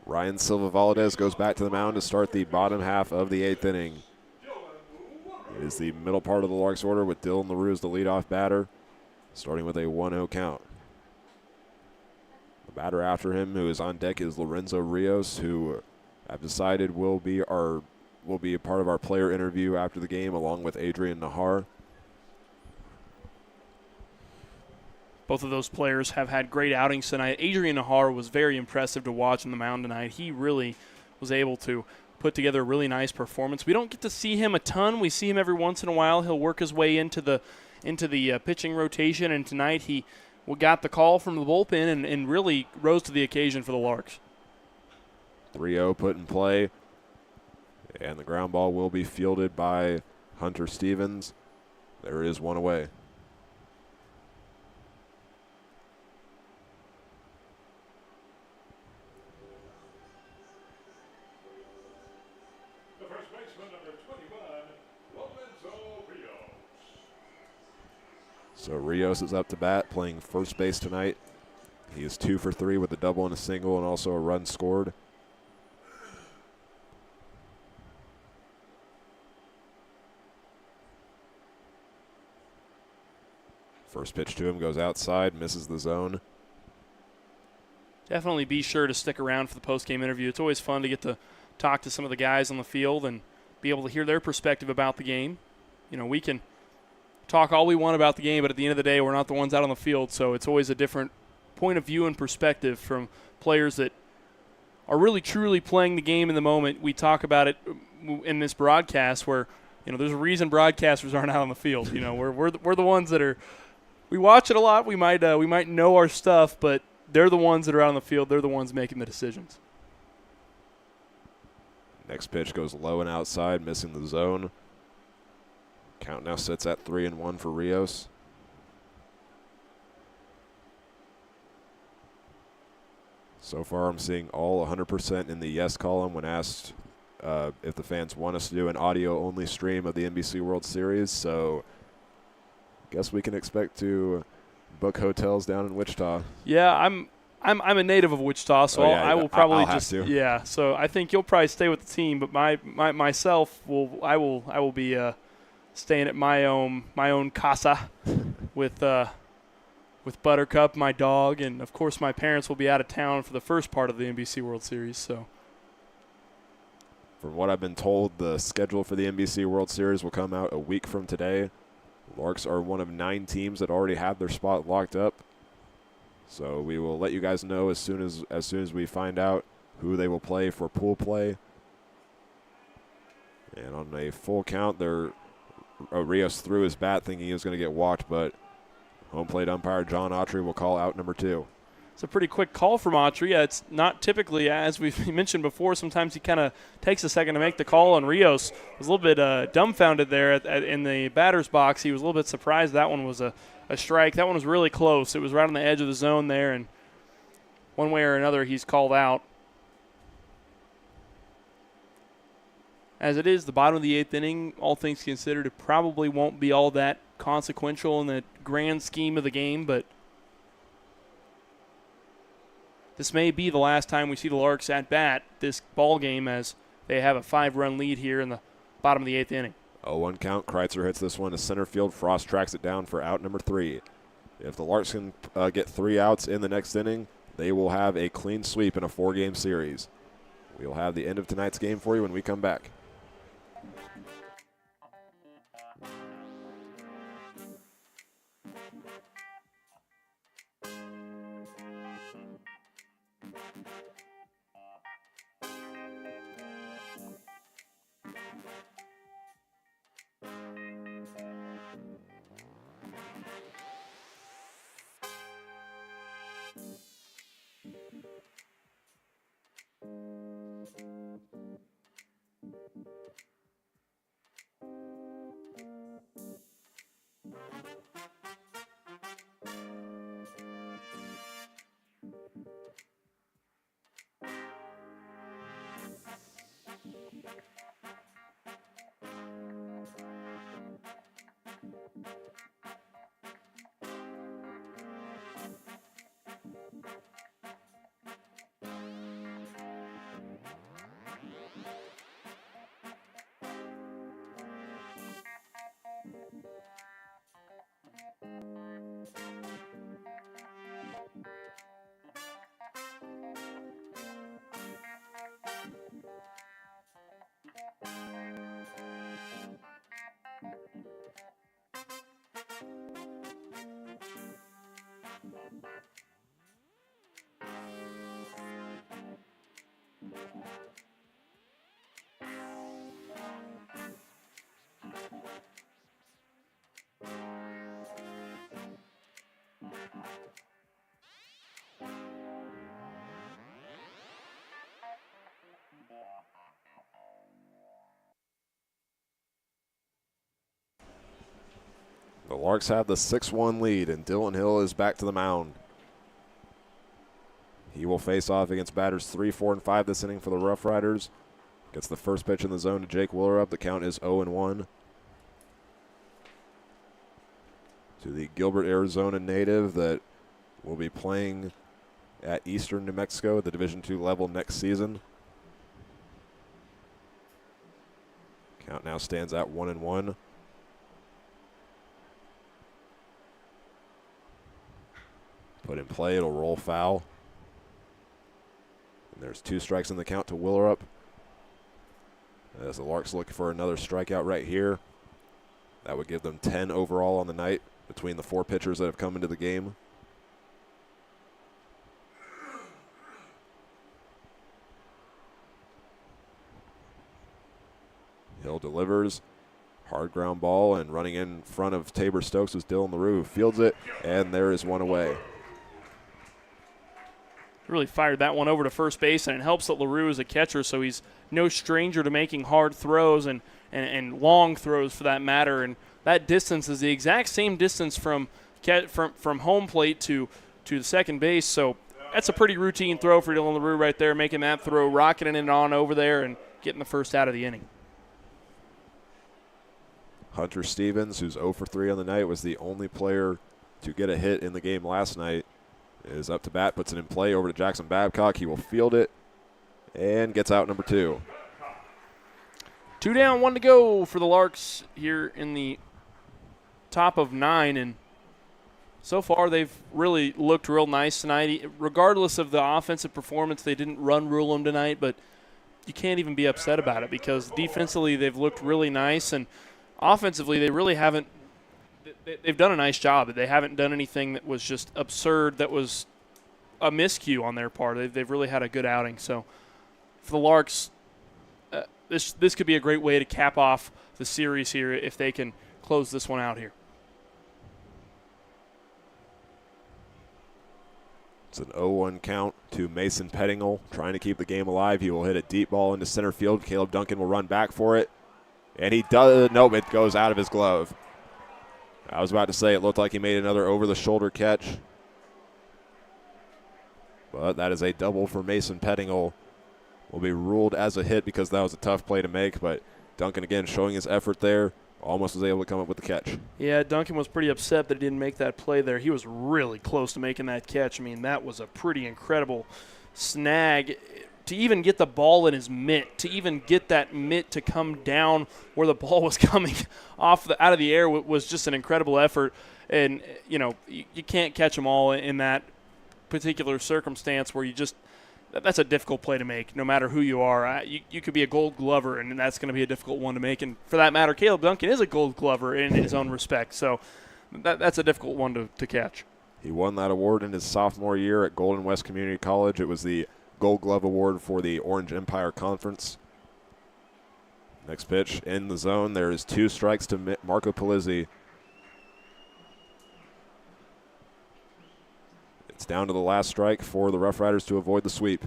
Ryan Silva Valadez goes back to the mound to start the bottom half of the 8th inning. It is the middle part of the Larks order with Dylan LaRue as the leadoff batter, starting with a 1-0 count. The batter after him, who is on deck, is Lorenzo Rios, who I've decided will be our will be a part of our player interview after the game, along with Adrian Nahar. Both of those players have had great outings tonight. Adrian Nahar was very impressive to watch on the mound tonight. He really was able to put together a really nice performance. We don't get to see him a ton. We see him every once in a while. He'll work his way into the pitching rotation, and tonight he got the call from the bullpen and really rose to the occasion for the Larks. 3-0 put in play, and the ground ball will be fielded by Hunter Stevens. There is one away. The first baseman, number 21, Lorenzo Rios. So Rios is up to bat, playing first base tonight. He is 2 for 3 with a double and a single, and also a run scored. First pitch to him goes outside, misses the zone. Definitely be sure to stick around for the post-game interview. It's always fun to get to talk to some of the guys on the field and be able to hear their perspective about the game. You know, we can talk all we want about the game, but at the end of the day, we're not the ones out on the field, so it's always a different point of view and perspective from players that are really truly playing the game in the moment. We talk about it in this broadcast where, you know, there's a reason broadcasters aren't out on the field. You know, we're the ones that are – we watch it a lot. We might know our stuff, but they're the ones that are out on the field. They're the ones making the decisions. Next pitch goes low and outside, missing the zone. Count now sits at 3-1 for Rios. So far, I'm seeing all 100% in the yes column when asked if the fans want us to do an audio-only stream of the NBC World Series. So, guess we can expect to book hotels down in Wichita. Yeah, I'm a native of Wichita, so I will probably I'll just have to. Yeah. So I think you'll probably stay with the team, but myself I will be staying at my own casa with Buttercup, my dog, and of course my parents will be out of town for the first part of the NBC World Series. So, from what I've been told, the schedule for the NBC World Series will come out a week from today. Larks are one of 9 teams that already have their spot locked up. So we will let you guys know as soon as we find out who they will play for pool play. And on a full count, Rios threw his bat thinking he was going to get walked, but home plate umpire John Autry will call out number 2. it's a pretty quick call from Autry. It's not typically, as we've mentioned before, sometimes he kind of takes a second to make the call, and Rios was a little bit dumbfounded there in the batter's box. He was a little bit surprised that one was a strike. That one was really close. It was right on the edge of the zone there, and one way or another he's called out. As it is, the bottom of the 8th inning, all things considered, it probably won't be all that consequential in the grand scheme of the game, but this may be the last time we see the Larks at bat this ball game, as they have a 5-run lead here in the bottom of the 8th inning. 0-1 count. Kreitzer hits this one to center field. Frost tracks it down for out number 3. If the Larks can get 3 outs in the next inning, they will have a clean sweep in a 4-game series. We'll have the end of tonight's game for you when we come back. The Larks have the 6-1 lead, and Dylan Hill is back to the mound. He will face off against batters 3, 4, and 5 this inning for the Roughriders. Gets the first pitch in the zone to Jake Willerup. The count is 0-1. To the Gilbert, Arizona native that will be playing at Eastern New Mexico at the Division II level next season. Count now stands at 1-1. Put in play, it'll roll foul. And there's 2 strikes in the count to Willerup. As the Larks look for another strikeout right here. That would give them 10 overall on the night between the 4 pitchers that have come into the game. Hill delivers. Hard ground ball, and running in front of Tabor Stokes is Dylan LaRue. Fields it, and there is one away. Really fired that one over to first base, and it helps that LaRue is a catcher, so he's no stranger to making hard throws and long throws for that matter. And that distance is the exact same distance from home plate to the second base. So that's a pretty routine throw for Dylan LaRue right there, making that throw, rocketing it on over there, and getting the first out of the inning. Hunter Stevens, who's 0 for 3 on the night, was the only player to get a hit in the game last night, is up to bat, puts it in play over to Jackson Babcock. He will field it and gets out number 2. 2 down, 1 to go for the Larks here in the top of 9. And so far they've really looked real nice tonight. Regardless of the offensive performance, they didn't rule them tonight, but you can't even be upset about it because defensively they've looked really nice, and offensively they really haven't. They've done a nice job. They haven't done anything that was just absurd, that was a miscue on their part. They've really had a good outing. So for the Larks, this could be a great way to cap off the series here if they can close this one out here. It's an 0-1 count to Mason Pettingle, trying to keep the game alive. He will hit a deep ball into center field. Caleb Duncan will run back for it. And he does. Nope, it goes out of his glove. I was about to say it looked like he made another over-the-shoulder catch. But that is a double for Mason Pettingle. Will be ruled as a hit because that was a tough play to make. But Duncan, again, showing his effort there. Almost was able to come up with the catch. Yeah, Duncan was pretty upset that he didn't make that play there. He was really close to making that catch. I mean, that was a pretty incredible snag. To even get the ball in his mitt, to even get that mitt to come down where the ball was coming out of the air was just an incredible effort. And, you know, you can't catch them all in that particular circumstance where that's a difficult play to make no matter who you are. You could be a gold glover, and that's going to be a difficult one to make. And for that matter, Caleb Duncan is a gold glover in his own respect. So that's a difficult one to catch. He won that award in his sophomore year at Golden West Community College. It was the Gold Glove Award for the Orange Empire Conference. Next pitch in the zone. There is 2 strikes to Marco Palizzi. It's down to the last strike for the Roughriders to avoid the sweep.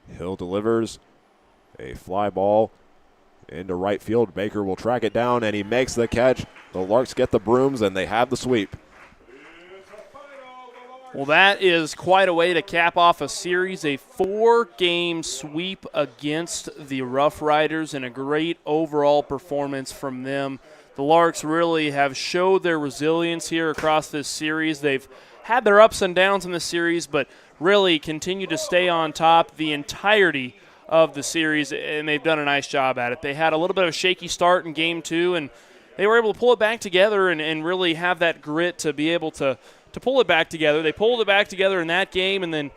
Hill delivers a fly ball into right field. Baker will track it down, and he makes the catch. The Larks get the brooms, and they have the sweep. Well, that is quite a way to cap off a series, a 4-game sweep against the Roughriders, and a great overall performance from them. The Larks really have showed their resilience here across this series. They've had their ups and downs in the series, but really continue to stay on top the entirety of the series, and they've done a nice job at it. They had a little bit of a shaky start in Game 2, and they were able to pull it back together and really have that grit to be able to pull it back together. They pulled it back together in that game, and then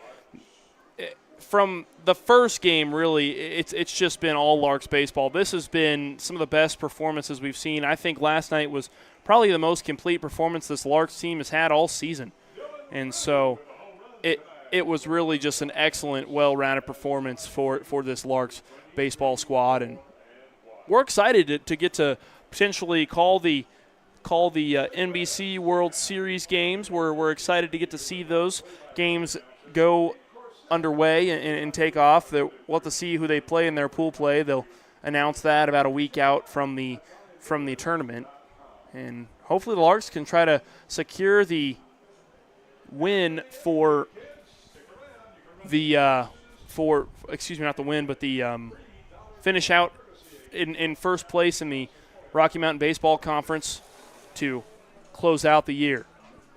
from the first game, really, it's just been all Larks baseball. This has been some of the best performances we've seen. I think last night was probably the most complete performance this Larks team has had all season. And so it was really just an excellent, well-rounded performance for this Larks baseball squad. And we're excited to get to potentially call the NBC World Series games. We're excited to get to see those games go underway and take off. We'll have to see who they play in their pool play. They'll announce that about a week out from the tournament. And hopefully the Larks can try to secure the win for the not the win, but the finish out in first place in the Rocky Mountain Baseball Conference to close out the year.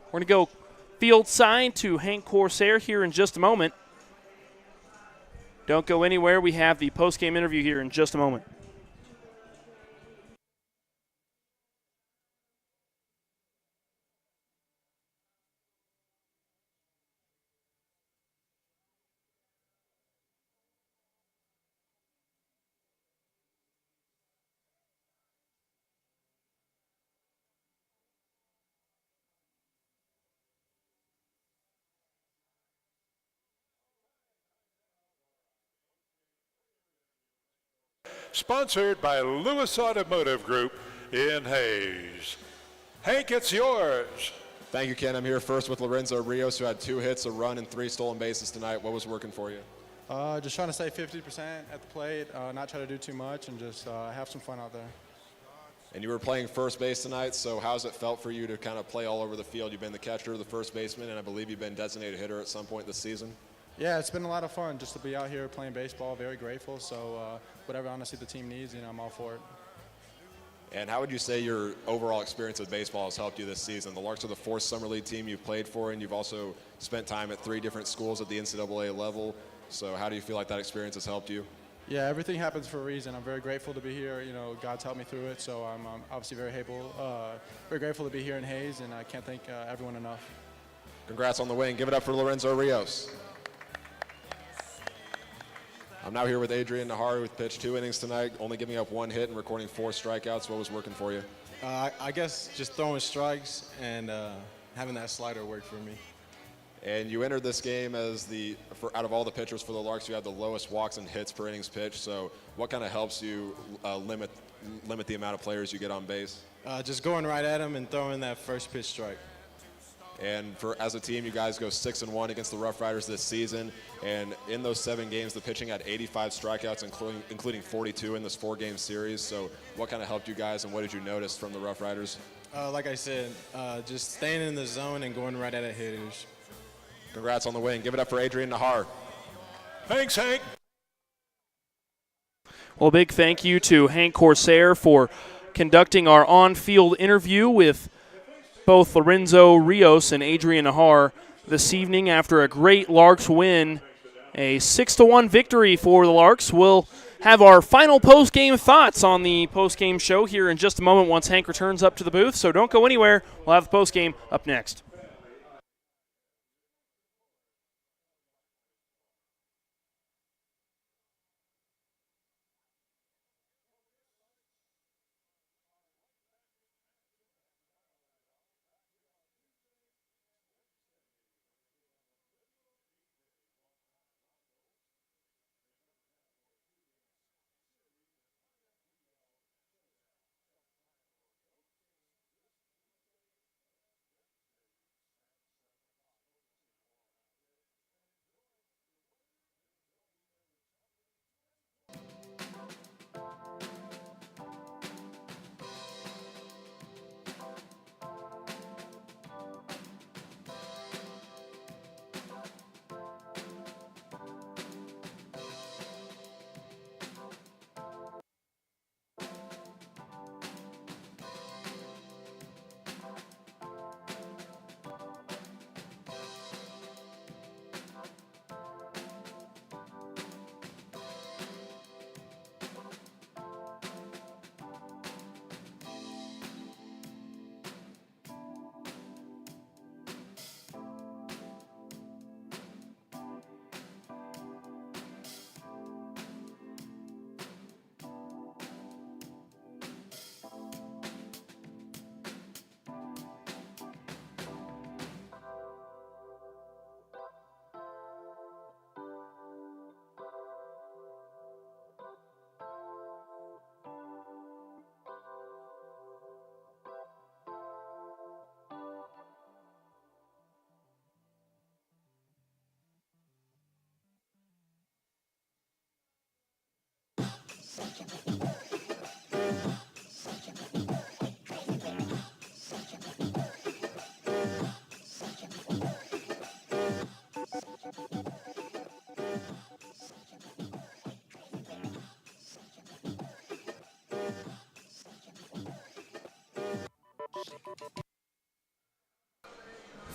We're going to go field side to Hank Corsair here in just a moment. Don't go anywhere. We have the post-game interview here in just a moment. Sponsored by Lewis Automotive Group in Hayes. Hank, it's yours. Thank you, Ken. I'm here first with Lorenzo Rios, who had 2 hits, a run, and 3 stolen bases tonight. What was working for you? Just trying to stay 50% at the plate, not try to do too much, and just have some fun out there. And you were playing first base tonight, so how's it felt for you to kind of play all over the field? You've been the catcher, the first baseman, and I believe you've been designated hitter at some point this season. Yeah, it's been a lot of fun just to be out here playing baseball. Very grateful. So whatever honestly the team needs, I'm all for it. And how would you say your overall experience with baseball has helped you this season? The Larks are the 4th summer league team you've played for, and you've also spent time at 3 different schools at the NCAA level. So how do you feel like that experience has helped you? Yeah, everything happens for a reason. I'm very grateful to be here. God's helped me through it, so I'm obviously very grateful to be here in Hayes, and I can't thank everyone enough. Congrats on the win. Give it up for Lorenzo Rios. I'm now here with Adrian Nahari, who pitched 2 innings tonight, only giving up 1 hit and recording 4 strikeouts. What was working for you? I guess just throwing strikes and having that slider work for me. And you entered this game as out of all the pitchers for the Larks, you had the lowest walks and hits per innings pitched. So what kind of helps you limit the amount of players you get on base? Just going right at them and throwing that first pitch strike. And as a team, you guys go 6-1 against the Roughriders this season. And in those 7 games, the pitching had 85 strikeouts, including 42 in this 4-game series. So what kind of helped you guys, and what did you notice from the Roughriders? Like I said, just staying in the zone and going right at it hitters. Congrats on the win. Give it up for Adrian Nahar. Thanks, Hank. Well, big thank you to Hank Corsair for conducting our on-field interview with both Lorenzo Rios and Adrian Nahar this evening after a great Larks win, a 6-1 victory for the Larks. We'll have our final post-game thoughts on the post-game show here in just a moment once Hank returns up to the booth, so don't go anywhere. We'll have the post-game up next.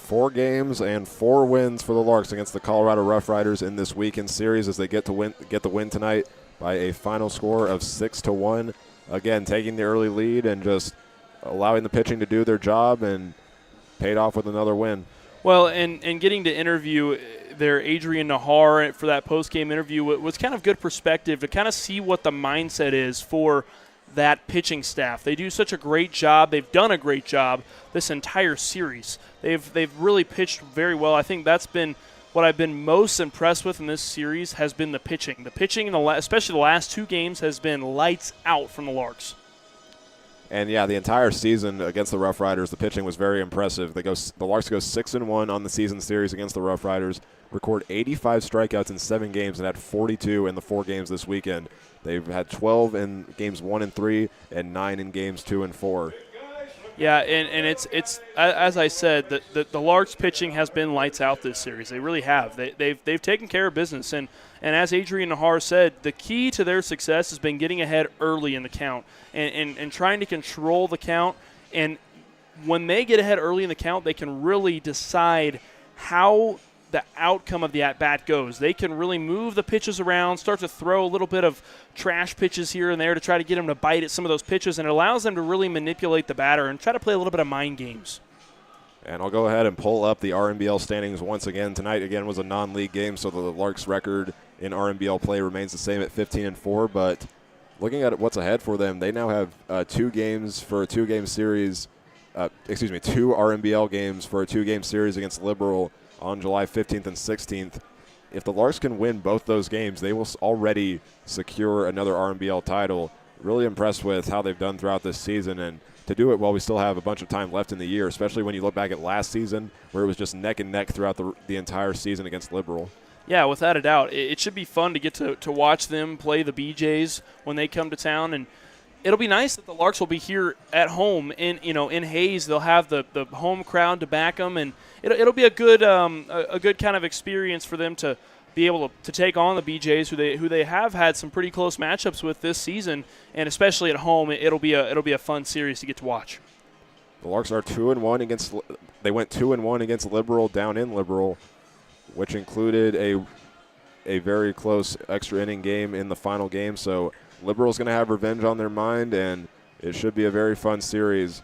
4 games and 4 wins for the Larks against the Colorado Roughriders in this weekend series as they get the win tonight by a final score of 6-1. Again, taking the early lead and just allowing the pitching to do their job, and paid off with another win. Well, and getting to interview their Adrian Nahar for that post-game interview was kind of good perspective to kind of see what the mindset is for that pitching staff. They do such a great job. They've done a great job this entire series. They've really pitched very well. I think that's been what I've been most impressed with in this series has been the pitching. The pitching, especially the last 2 games, has been lights out from the Larks. And, yeah, the entire season against the Roughriders, the pitching was very impressive. The Larks go 6-1 on the season series against the Roughriders, record 85 strikeouts in 7 games, and had 42 in the 4 games this weekend. They've had 12 in games 1 and 3 and 9 in games 2 and 4. Yeah, and it's as I said, the Larks pitching has been lights out this series. They really have. They've taken care of business, and as Adrian Nahar said, the key to their success has been getting ahead early in the count and trying to control the count. And when they get ahead early in the count, they can really decide how the outcome of the at-bat goes. They can really move the pitches around, start to throw a little bit of trash pitches here and there to try to get them to bite at some of those pitches, and it allows them to really manipulate the batter and try to play a little bit of mind games. And I'll go ahead and pull up the RMBL standings once again. Tonight, again, was a non-league game, so the Larks' record in RMBL play remains the same at 15-4, but looking at what's ahead for them, they now have 2 games for a 2-game series, 2 RMBL games for a 2-game series against Liberal on July 15th and 16th. If the Larks can win both those games, they will already secure another RMBL title. Really impressed with how they've done throughout this season, and to do it while we still have a bunch of time left in the year, especially when you look back at last season where it was just neck and neck throughout the entire season against Liberal. Yeah, without a doubt. It should be fun to get to watch them play the BJs when they come to town, and it'll be nice that the Larks will be here at home in Hayes. They'll have the home crowd to back them, and it'll be a good kind of experience for them to be able to take on the BJs, who they have had some pretty close matchups with this season, and especially at home, it'll be a fun series to get to watch. The Larks are 2-1 against. They went 2-1 against Liberal down in Liberal, which included a very close extra inning game in the final game. So Liberal's going to have revenge on their mind, and it should be a very fun series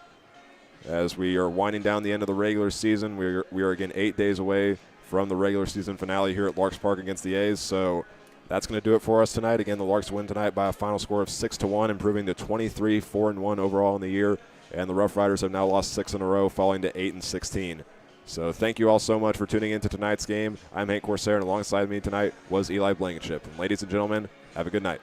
as we are winding down the end of the regular season. We are again 8 days away from the regular season finale here at Larks Park against the A's. So that's going to do it for us tonight. Again, the Larks win tonight by a final score of 6-1, improving to 23-4-1 overall in the year. And the Roughriders have now lost 6 in a row, falling to 8-16. So thank you all so much for tuning into tonight's game. I'm Hank Corsair, and alongside me tonight was Eli Blankenship. And ladies and gentlemen, have a good night.